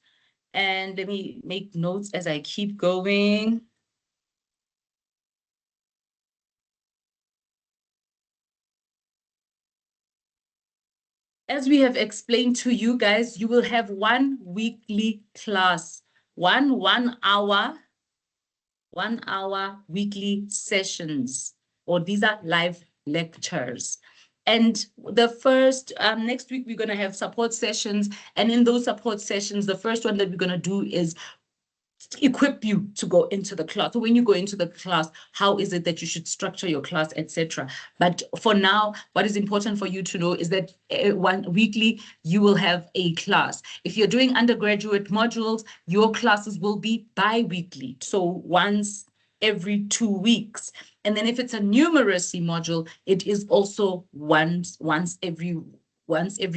and let me make notes as I keep going. As we have explained to you guys, you will have 1 weekly class, one hour weekly sessions, or these are live lectures. And the first, next week, we're going to have support sessions. And in those support sessions, the first one that we're going to do is equip you to go into the class. So when you go into the class, how is it that you should structure your class, etc. But for now, what is important for you to know is that 1 weekly, you will have a class. If you're doing undergraduate modules, your classes will be bi-weekly. So once every 2 weeks. And then if it's a numeracy module, it is also once every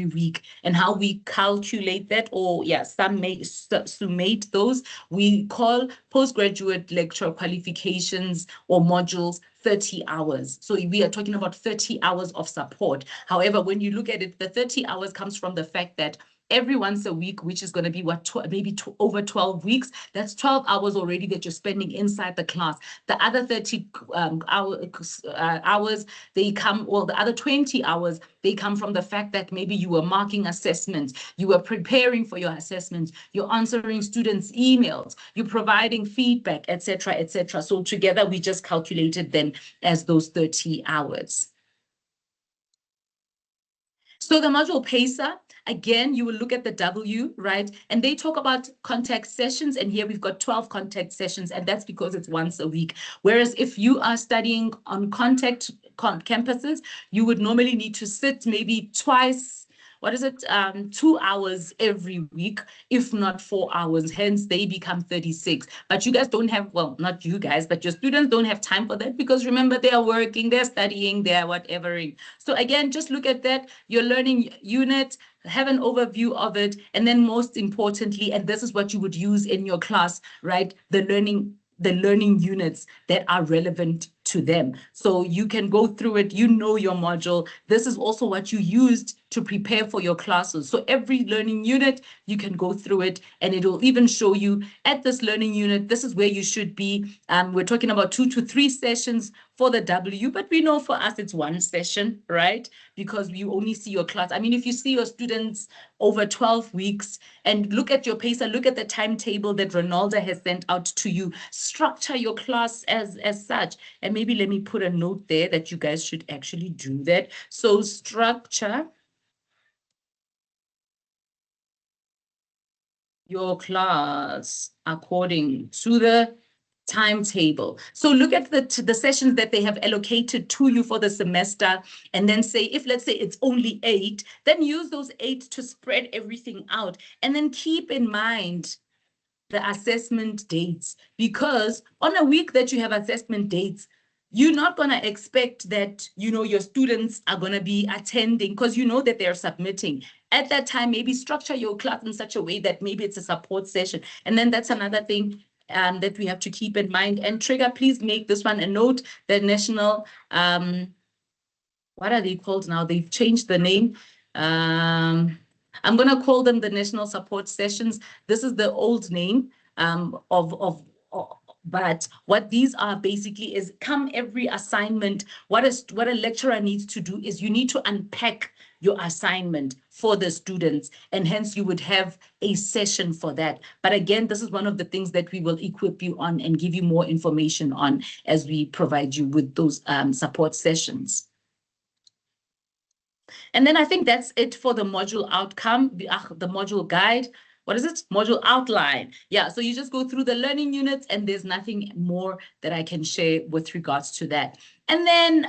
week. And how we calculate that, or some may summate those, we call postgraduate lecture qualifications or modules 30 hours. So we are talking about 30 hours of support. However, when you look at it, the 30 hours comes from the fact that every once a week, which is going to be maybe over 12 weeks, that's 12 hours already that you're spending inside the class. The other 30 hours, they come, well, the other 20 hours, they come from the fact that maybe you were marking assessments, you were preparing for your assessments, you're answering students' emails, you're providing feedback, etc., etc. So together, we just calculated then as those 30 hours. So the module PACER, again, you will look at the W, right? And they talk about contact sessions. And here we've got 12 contact sessions, and that's because it's once a week. Whereas if you are studying on contact campuses, you would normally need to sit maybe twice, 2 hours every week, if not 4 hours, hence they become 36. But you guys don't have, well, not you guys, but your students don't have time for that, because remember, they are working, they're studying, they're whatevering. So again, just look at that, your learning unit, have an overview of it, and then most importantly, and this is what you would use in your class, right? The learning units that are relevant to them. So you can go through it, you know your module. This is also what you used to prepare for your classes. So every learning unit, you can go through it, and it will even show you at this learning unit, this is where you should be. We're talking about 2 to 3 sessions for the W, but we know for us it's 1 session, right? Because you only see your class. I mean, if you see your students over 12 weeks and look at your pacer, look at the timetable that Ronaldo has sent out to you, structure your class as such. And maybe let me put a note there that you guys should actually do that. So structure your class according to the timetable. So look at the sessions that they have allocated to you for the semester, and then say, if let's say it's only 8, then use those 8 to spread everything out. And then keep in mind the assessment dates, because on a week that you have assessment dates, you're not going to expect that, your students are going to be attending, because you know that they're submitting. At that time, maybe structure your class in such a way that maybe it's a support session. And then that's another thing that we have to keep in mind. And Trigger, please make this one a note, the national, what are they called now? They've changed the name. I'm going to call them the National Support Sessions. This is the old name but what these are basically is, come every assignment, what a lecturer needs to do is you need to unpack your assignment for the students, and hence you would have a session for that. But again, this is one of the things that we will equip you on and give you more information on as we provide you with those support sessions. And then I think that's it for the module outcome, the module guide. What is it? Module outline. Yeah, so you just go through the learning units, and there's nothing more that I can share with regards to that. And then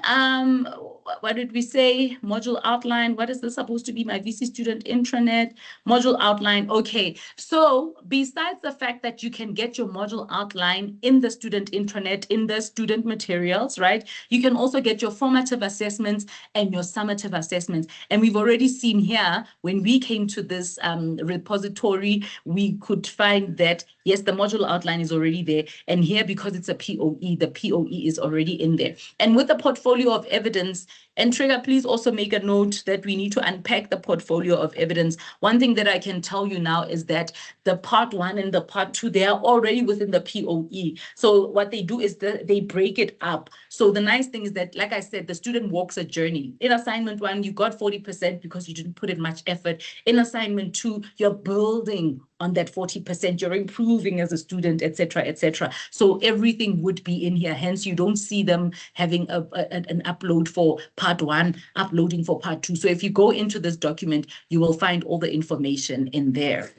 what did we say? Module outline. What is this supposed to be? My VC student intranet. Module outline. Okay. So besides the fact that you can get your module outline in the student intranet, in the student materials, right? You can also get your formative assessments and your summative assessments. And we've already seen here, when we came to this repository, we could find that, yes, the module outline is already there. And here, because it's a POE, the POE is already in there. And with the portfolio of evidence, and Trigger, please also make a note that we need to unpack the portfolio of evidence. One thing that I can tell you now is that the part 1 and the part 2, they are already within the POE. So what they do is they break it up. So the nice thing is that, like I said, the student walks a journey. In assignment 1, you got 40% because you didn't put in much effort. In assignment 2, you're building on that 40%, you're improving as a student, etc., etc. So everything would be in here. Hence, you don't see them having an upload for part 1, uploading for part 2. So if you go into this document, you will find all the information in there.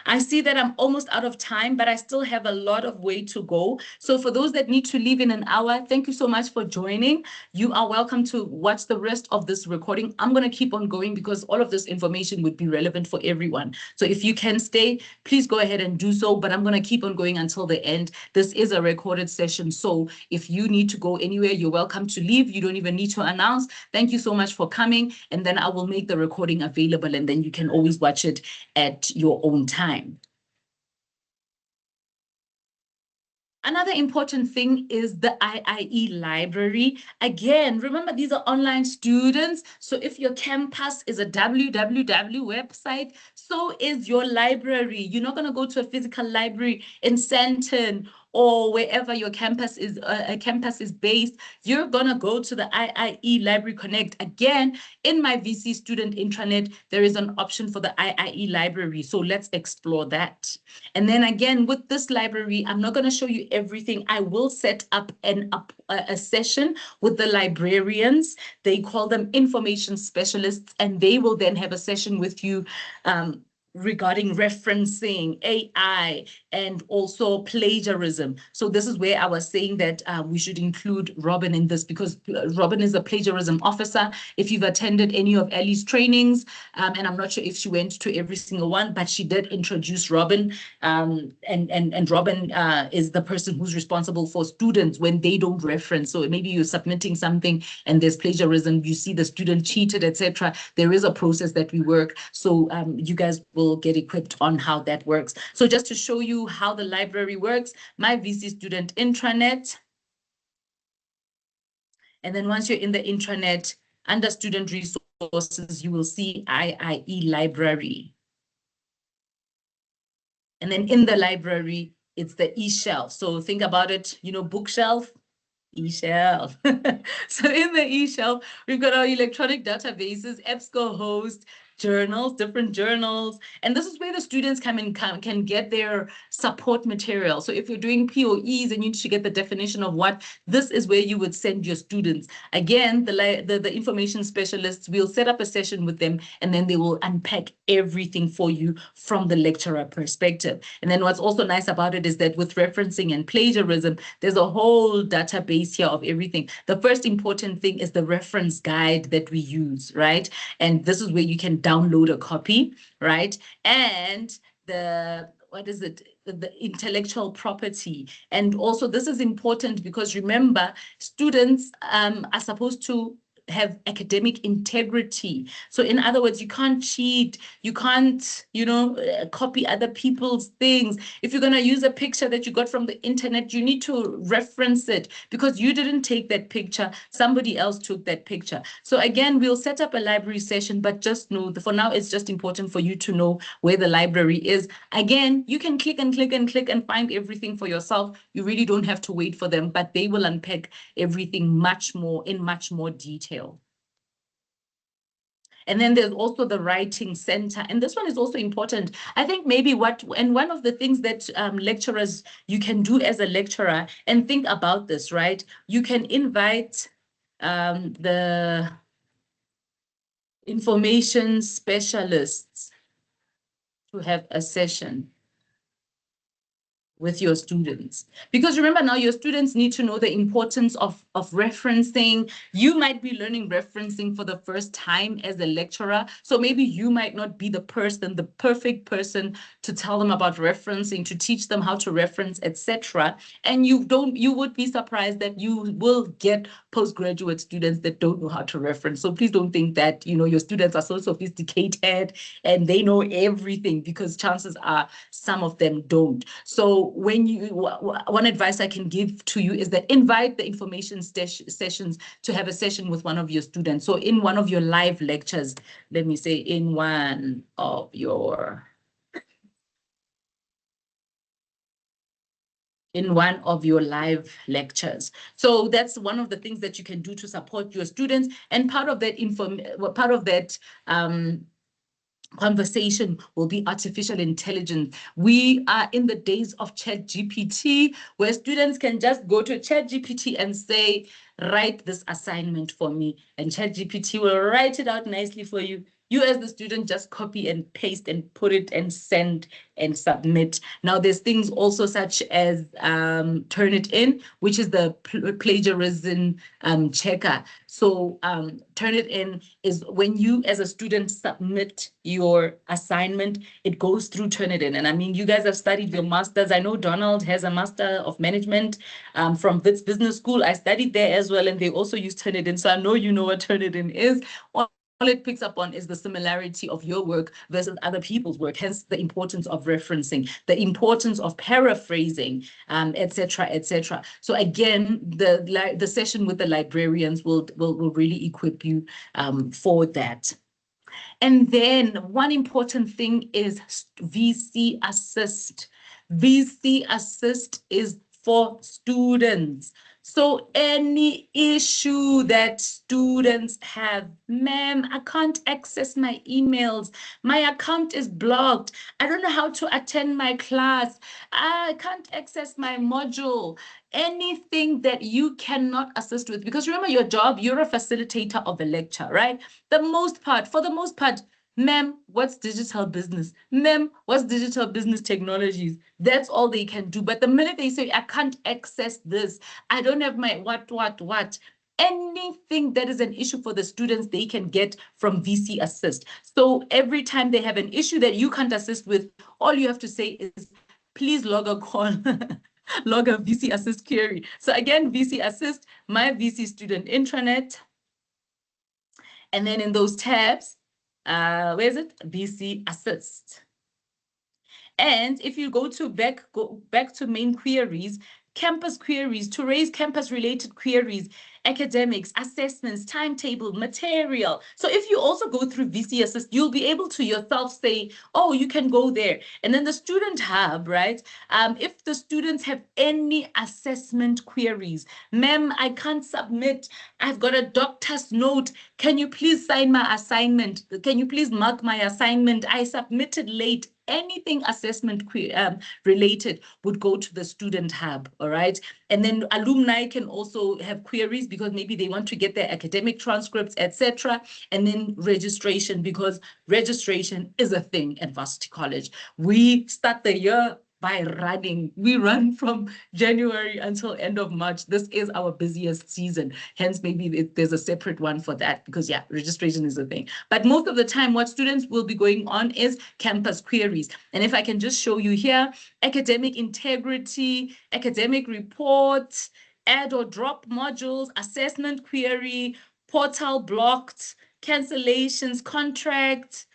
I see that I'm almost out of time, but I still have a lot of way to go. So for those that need to leave in an hour, thank you so much for joining. You are welcome to watch the rest of this recording. I'm going to keep on going because all of this information would be relevant for everyone. So if you can stay, please go ahead and do so, but I'm going to keep on going until the end. This is a recorded session, so if you need to go anywhere, you're welcome to leave. You don't even need to announce. Thank you so much for coming, and then I will make the recording available, and then you can always watch it at your own time. Another important thing is the IIE library. Again, remember, these are online students. So if your campus is a www website, so is your library. You're not going to go to a physical library in Sandton or wherever your campus is based. You're going to go to the IIE Library Connect. Again, in my VC student intranet, there is an option for the IIE library. So let's explore that. And then again, with this library, I'm not going to show you everything. I will set up a session with the librarians. They call them information specialists, and they will then have a session with you regarding referencing, AI, and also plagiarism. So this is where I was saying that we should include Robin in this, because Robin is a plagiarism officer. If you've attended any of Ellie's trainings, and I'm not sure if she went to every single one, but she did introduce Robin, and Robin is the person who's responsible for students when they don't reference. So maybe you're submitting something and there's plagiarism, you see the student cheated, etc. There is a process that we work. So you guys will will get equipped on how that works. So just to show you how the library works, my VC student intranet. And then once you're in the intranet, under student resources, you will see IIE library. And then in the library, it's the eShelf. So think about it, you know, bookshelf, eShelf. So in the eShelf, we've got our electronic databases, EBSCO host, journals, different journals. And this is where the students can get their support material. So if you're doing POEs and you need to get the definition of what, this is where you would send your students. Again, the information specialists will set up a session with them, and then they will unpack everything for you from the lecturer perspective. And then what's also nice about it is that with referencing and plagiarism, there's a whole database here of everything. The first important thing is the reference guide that we use, right? And this is where you can download a copy, right? And the intellectual property. And also this is important because remember, students are supposed to have academic integrity. So in other words, you can't cheat, you can't, copy other people's things. If you're going to use a picture that you got from the internet, you need to reference it because you didn't take that picture, somebody else took that picture. So again, we'll set up a library session, but just know that for now, it's just important for you to know where the library is. Again, you can click and click and click and find everything for yourself. You really don't have to wait for them, but they will unpack everything in much more detail. And then there's also the writing center. And this one is also important. I think maybe one of the things that lecturers, you can do as a lecturer, and think about this, right? You can invite the information specialists to have a session with your students. Because remember now, your students need to know the importance of referencing. You might be learning referencing for the first time as a lecturer. So maybe you might not be the perfect person to tell them about referencing, to teach them how to reference, etc. And you would be surprised that you will get postgraduate students that don't know how to reference. So please don't think that, your students are so sophisticated and they know everything, because chances are some of them don't. So one advice I can give to you is that invite the information sessions to have a session with one of your students. So in one of your live lectures, let me say in one of your live lectures. So that's one of the things that you can do to support your students. And part of that conversation will be artificial intelligence. We are in the days of ChatGPT, where students can just go to ChatGPT and say, write this assignment for me. And ChatGPT will write it out nicely for you. You as the student just copy and paste and put it and send and submit. Now there's things also such as Turnitin, which is the plagiarism checker. So Turnitin is when you as a student submit your assignment, it goes through Turnitin. And I mean, you guys have studied your masters. I know Donald has a master of management from Wits Business School. I studied there as well, and they also use Turnitin. So I know you know what Turnitin is. All it picks up on is the similarity of your work versus other people's work, hence the importance of referencing, the importance of paraphrasing, etc., etc. So again, the session with the librarians will really equip you for that. And then one important thing is VC Assist. VC Assist is for students. So any issue that students have, ma'am, I can't access my emails. My account is blocked. I don't know how to attend my class. I can't access my module. Anything that you cannot assist with, because remember your job, you're a facilitator of a lecture, right? For the most part, ma'am, what's digital business? Ma'am, what's digital business technologies? That's all they can do. But the minute they say, I can't access this, I don't have my what, anything that is an issue for the students, they can get from VC Assist. So every time they have an issue that you can't assist with, all you have to say is, please log a call. Log a VC Assist query. So again, VC Assist, my VC student intranet. And then in those tabs, where is it? VC Assist. And if you go back to main queries, campus queries, to raise campus-related queries, academics, assessments, timetable, material. So if you also go through VC Assist, you'll be able to yourself say, oh, you can go there. And then the student hub, right? If the students have any assessment queries, ma'am, I can't submit. I've got a doctor's note. Can you please sign my assignment? Can you please mark my assignment? I submitted late. Anything assessment related would go to the student hub, all right? And then alumni can also have queries because maybe they want to get their academic transcripts, etc. And then registration, because registration is a thing at Varsity College. We start the year by running. We run from January until end of March. This is our busiest season. Hence, maybe there's a separate one for that because, yeah, registration is a thing. But most of the time, what students will be going on is campus queries. And if I can just show you here, academic integrity, academic reports, add or drop modules, assessment query, portal blocked, cancellations, contract,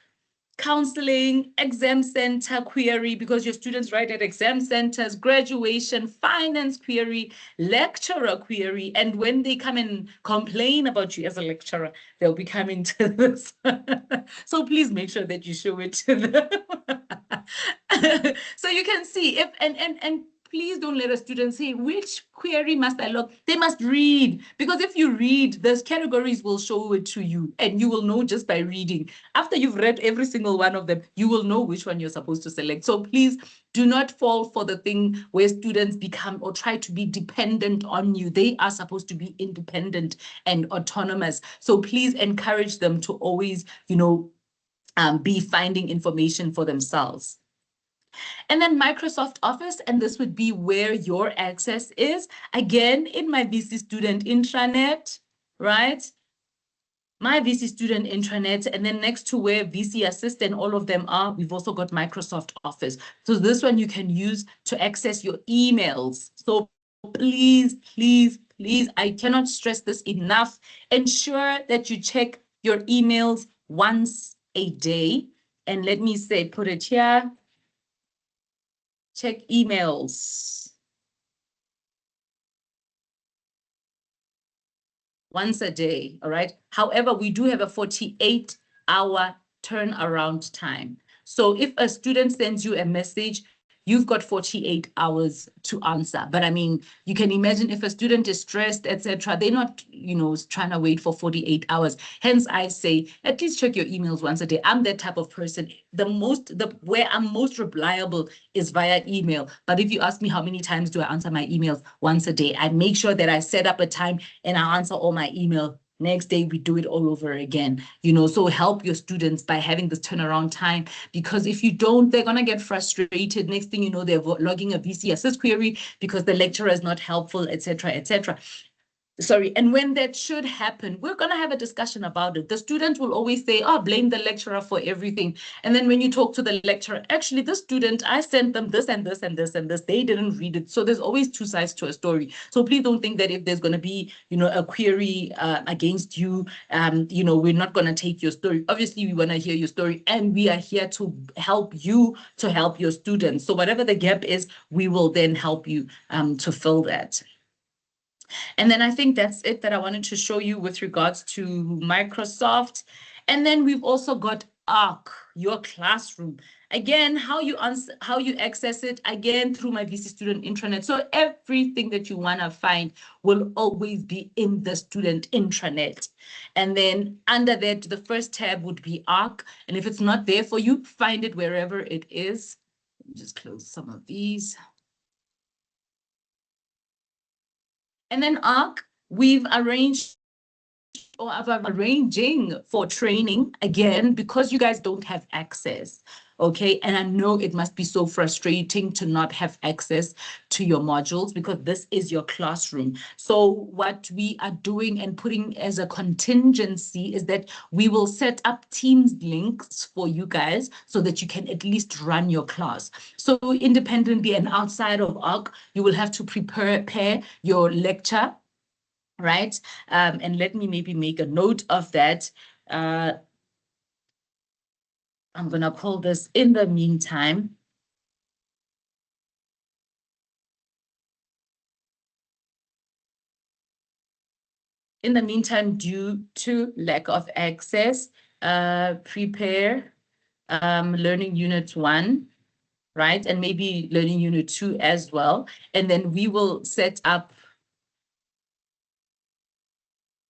counseling, exam center query, because your students write at exam centers, graduation, finance query, lecturer query. And when they come and complain about you as a lecturer, they'll be coming to this. So please make sure that you show it to them. So you can see if, and please don't let a student say, which query must I log? They must read, because if you read, those categories will show it to you and you will know just by reading. After you've read every single one of them, you will know which one you're supposed to select. So please do not fall for the thing where students become or try to be dependent on you. They are supposed to be independent and autonomous. So please encourage them to always, be finding information for themselves. And then Microsoft Office, and this would be where your access is. Again, in my VC student intranet, right? My VC student intranet, and then next to where VC Assist and all of them are, we've also got Microsoft Office. So this one you can use to access your emails. So please, please, please, I cannot stress this enough. Ensure that you check your emails once a day. And let me say, put it here. Check emails once a day, all right? However, we do have a 48-hour turnaround time. So if a student sends you a message, you've got 48 hours to answer. But I mean, you can imagine if a student is stressed, etc., they're not, trying to wait for 48 hours. Hence, I say, at least check your emails once a day. I'm that type of person. Where I'm most reliable is via email. But if you ask me how many times do I answer my emails, once a day, I make sure that I set up a time and I answer all my email. Next day, we do it all over again, so help your students by having this turnaround time, because if you don't, they're going to get frustrated. Next thing you know, they're logging a VC Assist query because the lecturer is not helpful, etc., etc. Sorry, and when that should happen, we're going to have a discussion about it. The student will always say, oh, blame the lecturer for everything. And then when you talk to the lecturer, actually, the student, I sent them this and this and this and this. They didn't read it. So there's always two sides to a story. So please don't think that if there's going to be, a query against you, we're not going to take your story. Obviously, we want to hear your story, and we are here to help you to help your students. So whatever the gap is, we will then help you to fill that. And then I think that's it that I wanted to show you with regards to Microsoft. And then we've also got Arc, your classroom. Again, how you access it, again, through my VC student intranet. So everything that you want to find will always be in the student intranet. And then under that, the first tab would be Arc. And if it's not there for you, find it wherever it is. Let me just close some of these. And then Arc, we've arranged or I'm arranging for training again, because you guys don't have access. Okay, and I know it must be so frustrating to not have access to your modules, because this is your classroom. So what we are doing and putting as a contingency is that we will set up Teams links for you guys so that you can at least run your class. So independently and outside of ARC, you will have to prepare your lecture, right? And let me maybe make a note of that. I'm going to call this in the meantime. In the meantime, due to lack of access, prepare learning unit 1, right? And maybe learning unit 2 as well. And then we will set up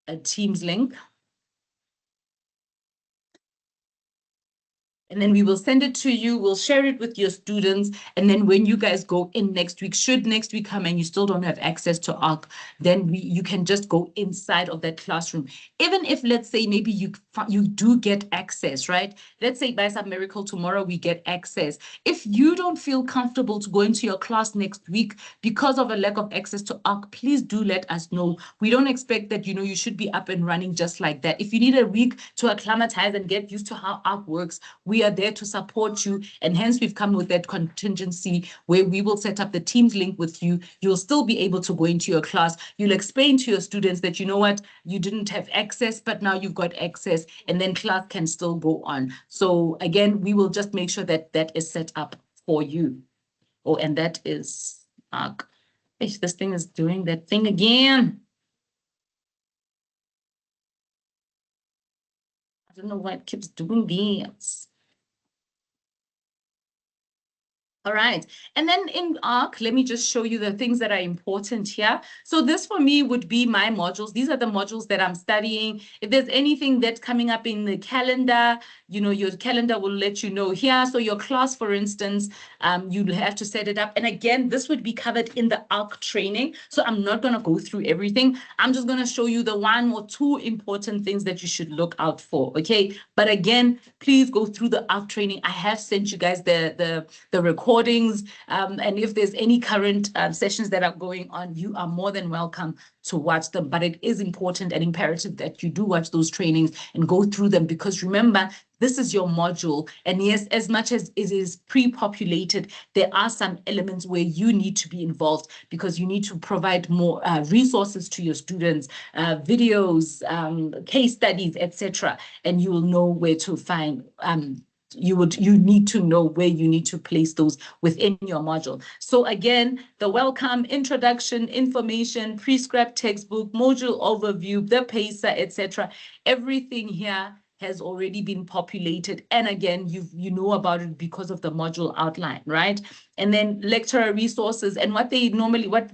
a Teams link. And then we will send it to you. We'll share it with your students. And then when you guys go in next week, should next week come and you still don't have access to ARC, then you can just go inside of that classroom. Even if, let's say, maybe you do get access, right? Let's say by some miracle tomorrow we get access. If you don't feel comfortable to go into your class next week because of a lack of access to ARC, please do let us know. We don't expect that, you should be up and running just like that. If you need a week to acclimatize and get used to how ARC works, we are there to support you. And hence we've come with that contingency where we will set up the Teams link with you. You'll still be able to go into your class. You'll explain to your students that, you know what, you didn't have access, but now you've got access, and then class can still go on. So again, we will just make sure that that is set up for you. Oh, and that is, this thing is doing that thing again. I don't know why it keeps doing this. All right. And then in ARC, let me just show you the things that are important here. So this for me would be my modules. These are the modules that I'm studying. If there's anything that's coming up in the calendar, your calendar will let you know here. So your class, for instance, you'll have to set it up. And again, this would be covered in the ARC training. So I'm not going to go through everything. I'm just going to show you the 1 or 2 important things that you should look out for. Okay. But again, please go through the ARC training. I have sent you guys the recordings. And if there's any current sessions that are going on, you are more than welcome to watch them. But it is important and imperative that you do watch those trainings and go through them, because remember, this is your module. And yes, as much as it is pre-populated, there are some elements where you need to be involved, because you need to provide more resources to your students, videos, case studies, etc. And you will know where to find you need to know where you need to place those within your module. So again, the welcome, introduction, information, prescribed textbook, module overview, the pacer, etc. Everything here has already been populated. And again, you know about it because of the module outline, right? And then lecturer resources. And what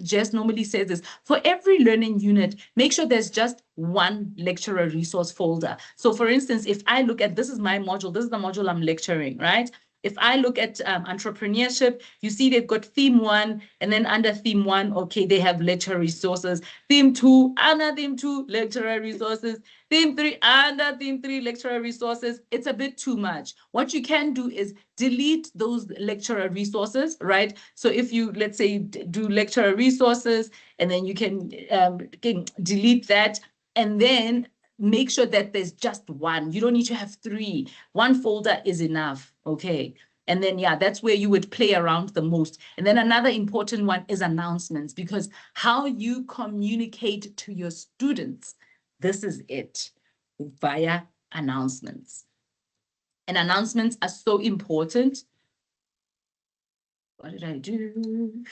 Jess normally says is, for every learning unit, make sure there's just one lecturer resource folder. So for instance, if I look at, this is my module, this is the module I'm lecturing, right? If I look at entrepreneurship, you see they've got theme 1, and then under theme 1, okay, they have lecturer resources. Theme 2, under theme 2, lecturer resources. Theme 3, under theme 3, lecturer resources. It's a bit too much. What you can do is delete those lecturer resources, right? So if you, let's say, do lecturer resources, and then you can delete that, and then make sure that there's just one. You don't need to have 3. One folder is enough, okay? And then, yeah, that's where you would play around the most. And then another important one is announcements, because how you communicate to your students, this is it, via announcements. And announcements are so important. What did I do?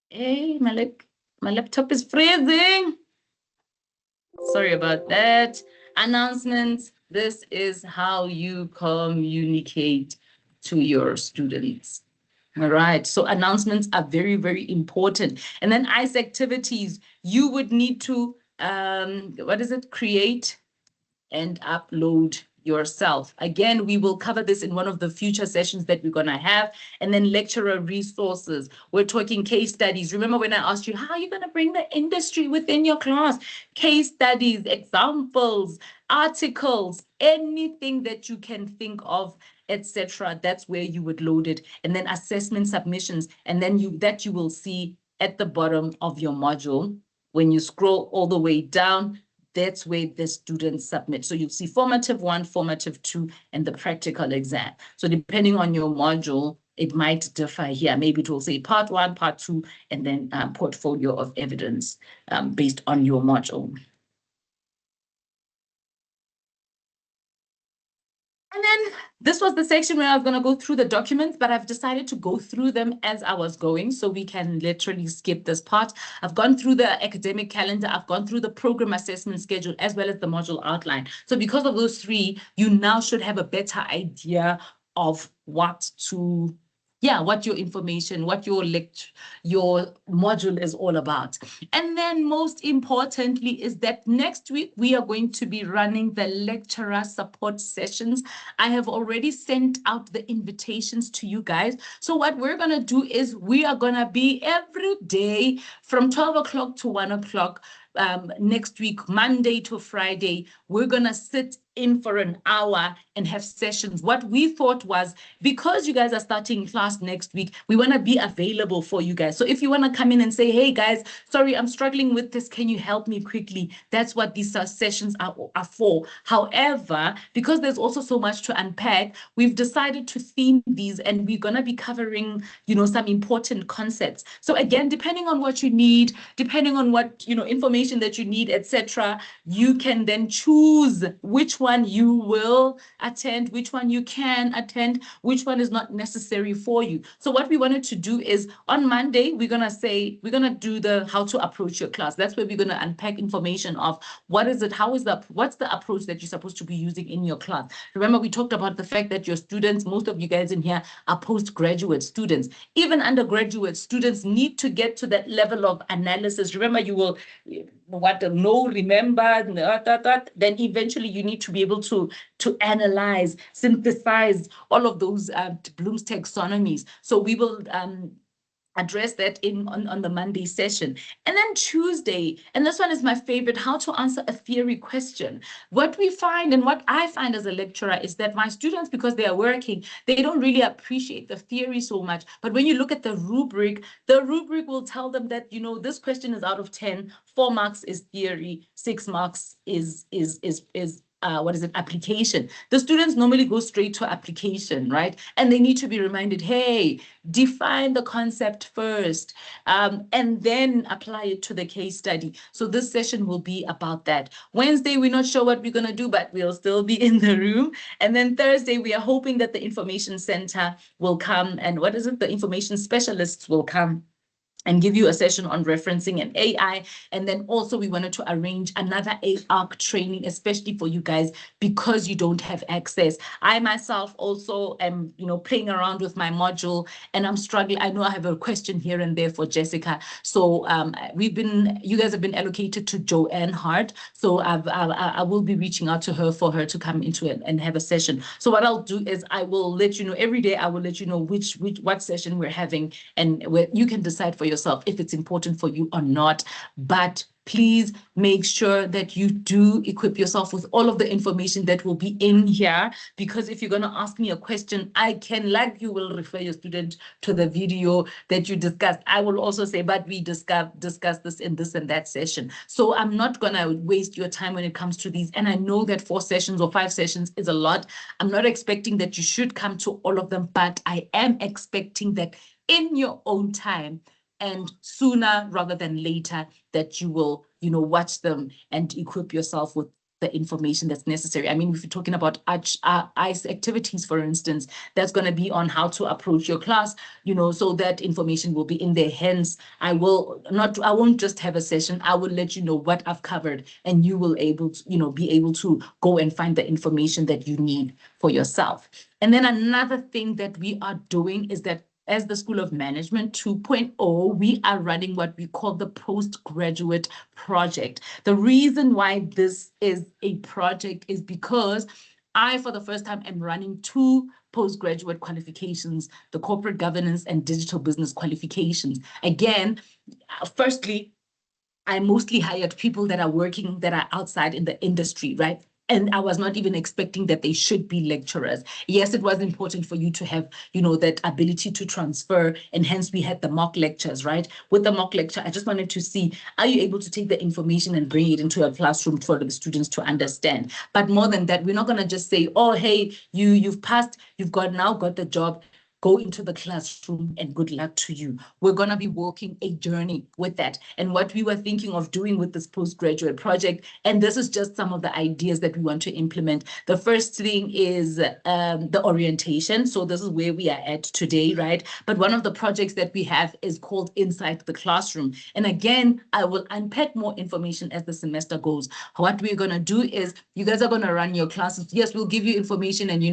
Hey, my laptop is freezing. Sorry about that. Announcements. This is how you communicate to your students. All right. So announcements are very, very important. And then ICE activities, you would need to, create and upload yourself. Again, we will cover this in one of the future sessions that we're going to have. And then lecturer resources. We're talking case studies. Remember when I asked you, how are you going to bring the industry within your class? Case studies, examples, articles, anything that you can think of, etc. That's where you would load it. And then assessment submissions. And then you will see at the bottom of your module. When you scroll all the way down, that's where the students submit. So you'll see formative 1, formative 2, and the practical exam. So depending on your module, it might differ here. Maybe it will say part 1, part 2, and then portfolio of evidence based on your module. And then this was the section where I was going to go through the documents, but I've decided to go through them as I was going, so we can literally skip this part. I've gone through the academic calendar, I've gone through the program assessment schedule, as well as the module outline. So because of those three, you now should have a better idea of what to, what your information, what your module is all about. And then most importantly is that next week we are going to be running the lecturer support sessions. I have already sent out the invitations to you guys. So what we're going to do is we are going to be every day from 12 o'clock to 1 o'clock. Next week, Monday to Friday, we're going to sit in for an hour and have sessions. What we thought was, because you guys are starting class next week, we want to be available for you guys. So if you want to come in and say, hey guys, sorry, I'm struggling with this, can you help me quickly? That's what these sessions are for. However, because there's also so much to unpack, we've decided to theme these, and we're going to be covering, some important concepts. So again, depending on what you need, depending on what, information that you need, etc., you can then choose which one you will attend, which one you can attend, which one is not necessary for you. So what we wanted to do is on Monday, we're going to do the how to approach your class. That's where we're going to unpack information of what's the approach that you're supposed to be using in your class. Remember, we talked about the fact that your students, most of you guys in here are postgraduate students. Even undergraduate students need to get to that level of analysis. Remember, you will know, remember, then eventually you need to be able to analyze, synthesize all of those Bloom's taxonomies. So we will address that on the Monday session. And then Tuesday, and this one is my favorite, how to answer a theory question. What we find, and what I find as a lecturer, is that my students, because they are working, they don't really appreciate the theory so much. But when you look at the rubric will tell them that, this question is out of 10, 4 marks is theory, 6 marks is application. The students normally go straight to application, right? And they need to be reminded, hey, define the concept first, and then apply it to the case study. So this session will be about that. Wednesday, we're not sure what we're going to do, but we'll still be in the room. And then Thursday, we are hoping that the information center will come, and the information specialists will come and give you a session on referencing and AI. And then also we wanted to arrange another ARC training, especially for you guys, because you don't have access. I myself also am, playing around with my module, and I'm struggling. I know I have a question here and there for Jessica. So you guys have been allocated to Joanne Hart. So I will be reaching out to her for her to come into it and have a session. So what I'll do is I will let you know every day. I will let you know what session we're having, and where you can decide for yourself if it's important for you or not. But please make sure that you do equip yourself with all of the information that will be in here, because if you're going to ask me a question, you will refer your student to the video that you discussed. I will also say, but we discuss this in this and that session. So I'm not going to waste your time when it comes to these. And I know that 4 sessions or 5 sessions is a lot. I'm not expecting that you should come to all of them, but I am expecting that in your own time, and sooner rather than later, that you will, watch them and equip yourself with the information that's necessary. I mean, if you're talking about ICE activities, for instance, that's going to be on how to approach your class, so that information will be in their hands. I won't just have a session. I will let you know what I've covered, and you will be able to go and find the information that you need for yourself. And then another thing that we are doing is that as the School of Management 2.0, we are running what we call the postgraduate project. The reason why this is a project is because I, for the first time, am running 2 postgraduate qualifications, the corporate governance and digital business qualifications. Again, firstly, I mostly hired people that are outside in the industry, right? And I was not even expecting that they should be lecturers. Yes, it was important for you to have, that ability to transfer. And hence we had the mock lectures, right? With the mock lecture, I just wanted to see, are you able to take the information and bring it into a classroom for the students to understand? But more than that, we're not going to just say, oh, hey, you've passed, you've now got the job. go into the classroom and good luck to you. We're going to be walking a journey with that. And what we were thinking of doing with this postgraduate project, and this is just some of the ideas that we want to implement. The first thing is the orientation. So this is where we are at today, right? But one of the projects that we have is called Inside the Classroom. And again, I will unpack more information as the semester goes. What we're going to do is you guys are going to run your classes. Yes, we'll give you information and,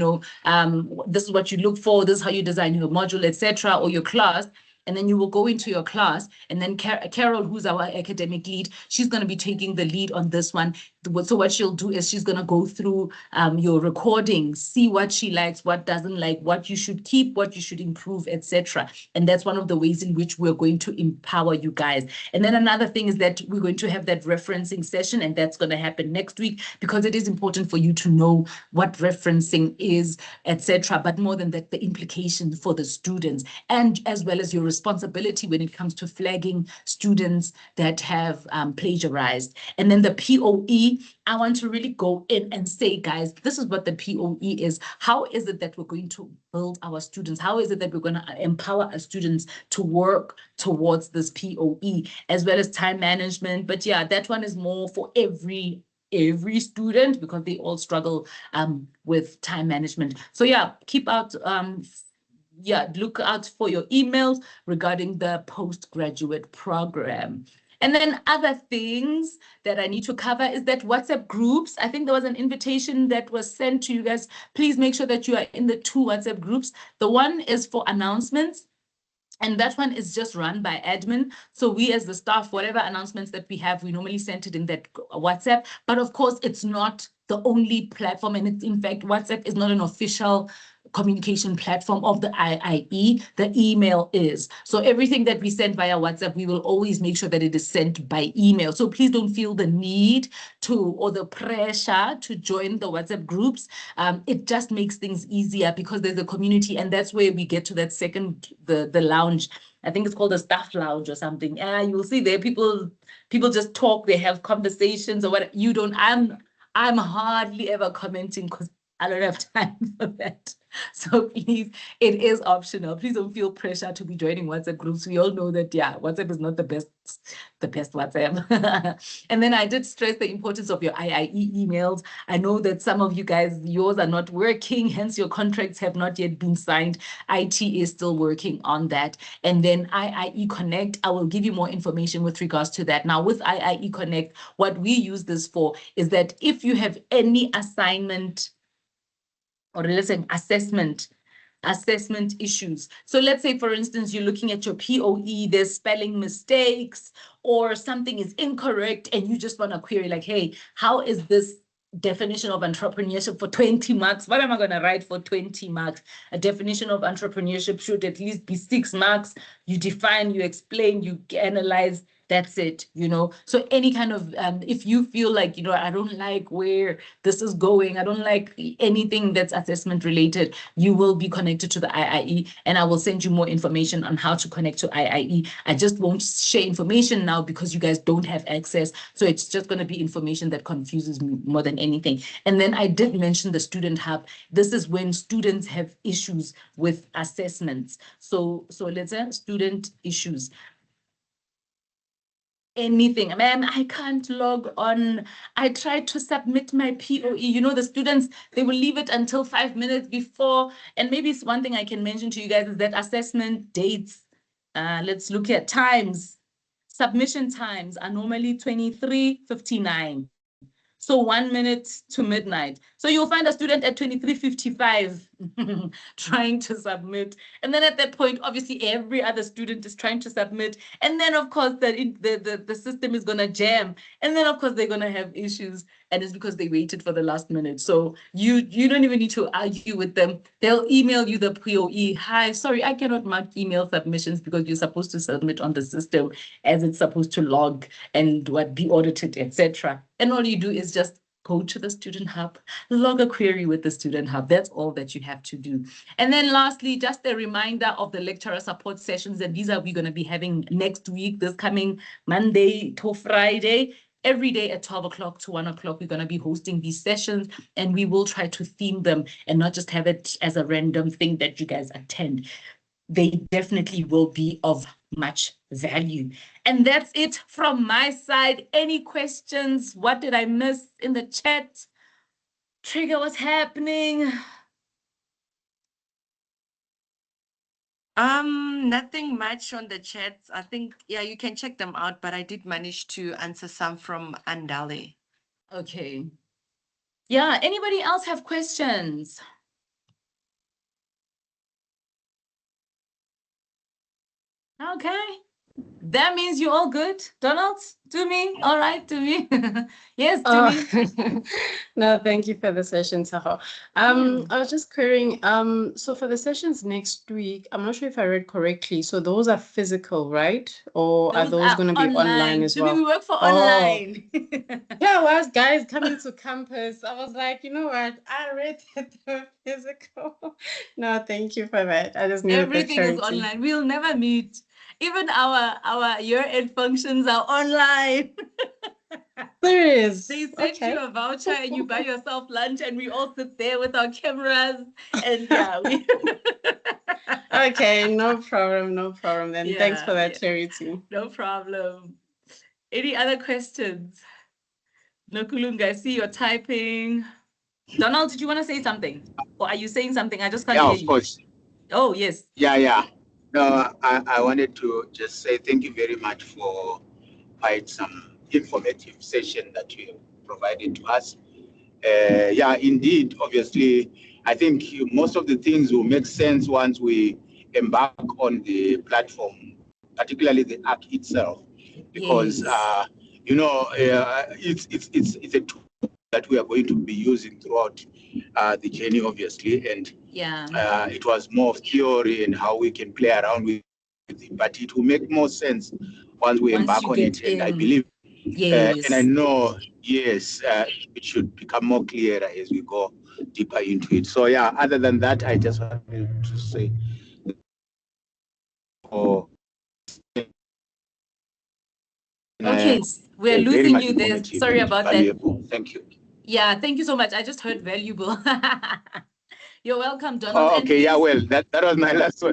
this is what you look for. This is how you design your module, etc., or your class. And then you will go into your class, and then Carol, who's our academic lead, she's going to be taking the lead on this one. So what she'll do is she's going to go through your recordings, see what she likes, what doesn't like, what you should keep, what you should improve, etc. And that's one of the ways in which we're going to empower you guys. And then another thing is that we're going to have that referencing session, and that's going to happen next week, because it is important for you to know what referencing is, etc. But more than that, the implications for the students, and as well as your responsibility when it comes to flagging students that have plagiarized. And then the POE, I want to really go in and say, guys, this is what the POE is. How is it that we're going to build our students? How is it that we're going to empower our students to work towards this POE, as well as time management? But yeah, that one is more for every student, because they all struggle with time management. So yeah, keep out look out for your emails regarding the postgraduate program. And then other things that I need to cover is that WhatsApp groups. I think there was an invitation that was sent to you guys. Please make sure that you are in the 2 WhatsApp groups. The one is for announcements, and that one is just run by admin. So we as the staff, whatever announcements that we have, we normally send it in that WhatsApp. But of course, it's not the only platform. And it's, in fact, WhatsApp is not an official communication platform of the IIE. The email is. So everything that we send via WhatsApp, we will always make sure that it is sent by email. So please don't feel the need or the pressure to join the WhatsApp groups. It just makes things easier because there's a community, and that's where we get to that second, the lounge. I think it's called a staff lounge or something. You'll see there people just talk, they have conversations or what. You don't. I'm hardly ever commenting because I don't have time for that. So please, it is optional. Please don't feel pressure to be joining WhatsApp groups. We all know that, yeah, WhatsApp is not the best WhatsApp. And then I did stress the importance of your IIE emails. I know that some of you guys, yours are not working, hence your contracts have not yet been signed. IT is still working on that. And then IIE Connect, I will give you more information with regards to that. Now with IIE Connect, what we use this for is that if you have any assignment, or let's say assessment issues. So let's say, for instance, you're looking at your POE, there's spelling mistakes or something is incorrect, and you just want to query like, hey, how is this definition of entrepreneurship for 20 marks? What am I going to write for 20 marks? A definition of entrepreneurship should at least be 6 marks. You define, you explain, you analyze. That's it, So any kind of, if you feel like, I don't like where this is going, I don't like anything that's assessment related, you will be connected to the IIE, and I will send you more information on how to connect to IIE. I just won't share information now because you guys don't have access. So it's just going to be information that confuses me more than anything. And then I did mention the Student Hub. This is when students have issues with assessments. So let's say student issues. Anything, man, I can't log on. I tried to submit my POE. The students, they will leave it until 5 minutes before. And maybe it's one thing I can mention to you guys is that assessment dates. Let's look at times. Submission times are normally 23:59. So 1 minute to midnight. So you'll find a student at 23:55 trying to submit. And then at that point, obviously, every other student is trying to submit. And then, of course, the system is going to jam. And then, of course, they're going to have issues. And it's because they waited for the last minute. So you don't even need to argue with them. They'll email you the POE. Hi, sorry, I cannot mark email submissions because you're supposed to submit on the system as it's supposed to log and be audited, etc. And all you do is just go to the Student Hub, log a query with the Student Hub. That's all that you have to do. And then lastly, just a reminder of the lecturer support sessions. And these are we're going to be having next week, this coming Monday to Friday. Every day at 12 o'clock to 1 o'clock, we're going to be hosting these sessions, and we will try to theme them and not just have it as a random thing that you guys attend. They definitely will be of much value. And that's it from my side. Any questions? What did I miss in the chat? Trigger, what's happening? Nothing much on the chats. I think, yeah, you can check them out, but I did manage to answer some from Andale. Okay. Yeah, anybody else have questions? Okay. That means you're all good. Donald, to me, all right, to me. Yes, to me. No, thank you for the session, Taho. I was just querying, so for the sessions next week, I'm not sure if I read correctly. So those are physical, right? Or are those going to be online as well? We work for online. Yeah, well, guys coming to campus, I was like, you know what? I read that they were physical. No, thank you for that. I just needed the Everything is clarity. online. We'll never meet. Even our year-end functions are online. Serious. They send you a voucher and you buy yourself lunch, and we all sit there with our cameras, and yeah, we. Okay, no problem, no problem. Then thanks for that Yeah. clarity. No problem. Any other questions? Nokulunga, I see you're typing. Donald, did you want to say something? Or are you saying something? I just can't hear you. Yeah, of course. Oh, yes. Yeah. No, I wanted to just say thank you very much for quite some informative session that you provided to us. Yeah, indeed, obviously, I think most of the things will make sense once we embark on the platform, particularly the app itself, because Yes. it's a tool that we are going to be using throughout the journey, obviously, and Yeah. it was more of theory and how we can play around with it, but it will make more sense once we embark you on get it, and I in. believe. Yes. And I know, yes, it should become more clearer as we go deeper into it. So yeah, other than that, I just wanted to say, oh, Okay, we're very losing much you there. informative Sorry and about that. valuable. Thank you. Yeah, thank you so much. I just heard valuable. You're welcome, Donald. Oh, And okay, yeah, please- well, that was my last one.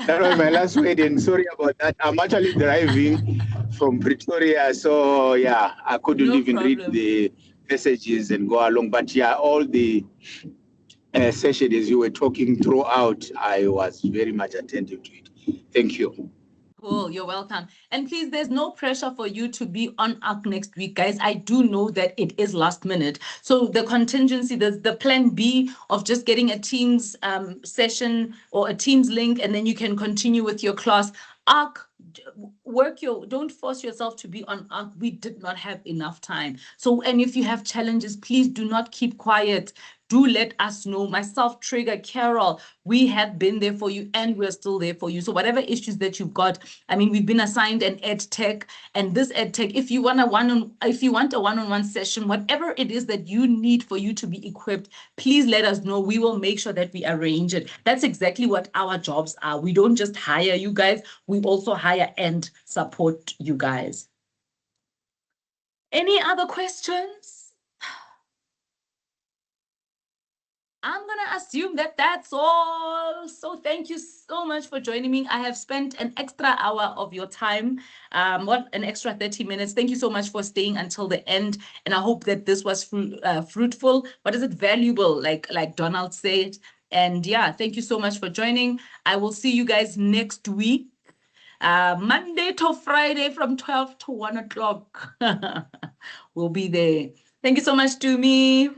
That was my last word, and sorry about that. I'm actually driving from Pretoria, so yeah, I couldn't No even read problem. the messages and go along. But yeah, all the session as you were talking throughout, I was very much attentive to it. Thank you. Cool, you're welcome. And please, there's no pressure for you to be on ARC next week, guys. I do know that it is last minute. So the contingency, the plan B of just getting a Teams session or a Teams link, and then you can continue with your class. ARC, don't force yourself to be on ARC. We did not have enough time. So, and if you have challenges, please do not keep quiet. Do let us know. Myself, Trigger, Carol, we have been there for you, and we're still there for you. So whatever issues that you've got, I mean, we've been assigned an ed tech, and this ed tech, if you want a one-on-one session, whatever it is that you need for you to be equipped, please let us know. We will make sure that we arrange it. That's exactly what our jobs are. We don't just hire you guys, we also hire and support you guys. Any other questions? I'm going to assume that that's all. So thank you so much for joining me. I have spent an extra hour of your time, an extra 30 minutes. Thank you so much for staying until the end. And I hope that this was fruitful. What is it? Valuable, like Donald said. And yeah, thank you so much for joining. I will see you guys next week. Monday to Friday from 12 to 1 o'clock. We'll be there. Thank you so much, Dumi.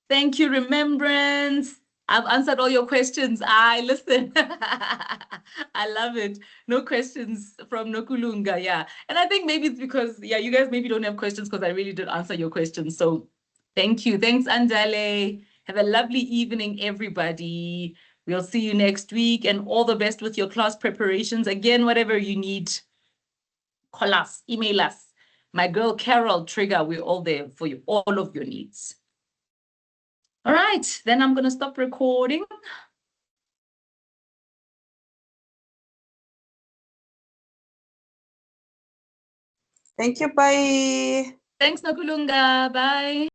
Thank you, Remembrance. I've answered all your questions. Listen. I love it. No questions from Nokulunga, yeah. And I think maybe it's because, yeah, you guys maybe don't have questions because I really did answer your questions. So thank you. Thanks, Andale. Have a lovely evening, everybody. We'll see you next week, and all the best with your class preparations. Again, whatever you need, call us, email us. My girl, Carol, Trigger, we're all there for you, all of your needs. All right, then I'm going to stop recording. Thank you. Bye. Thanks, Nakulunga. Bye.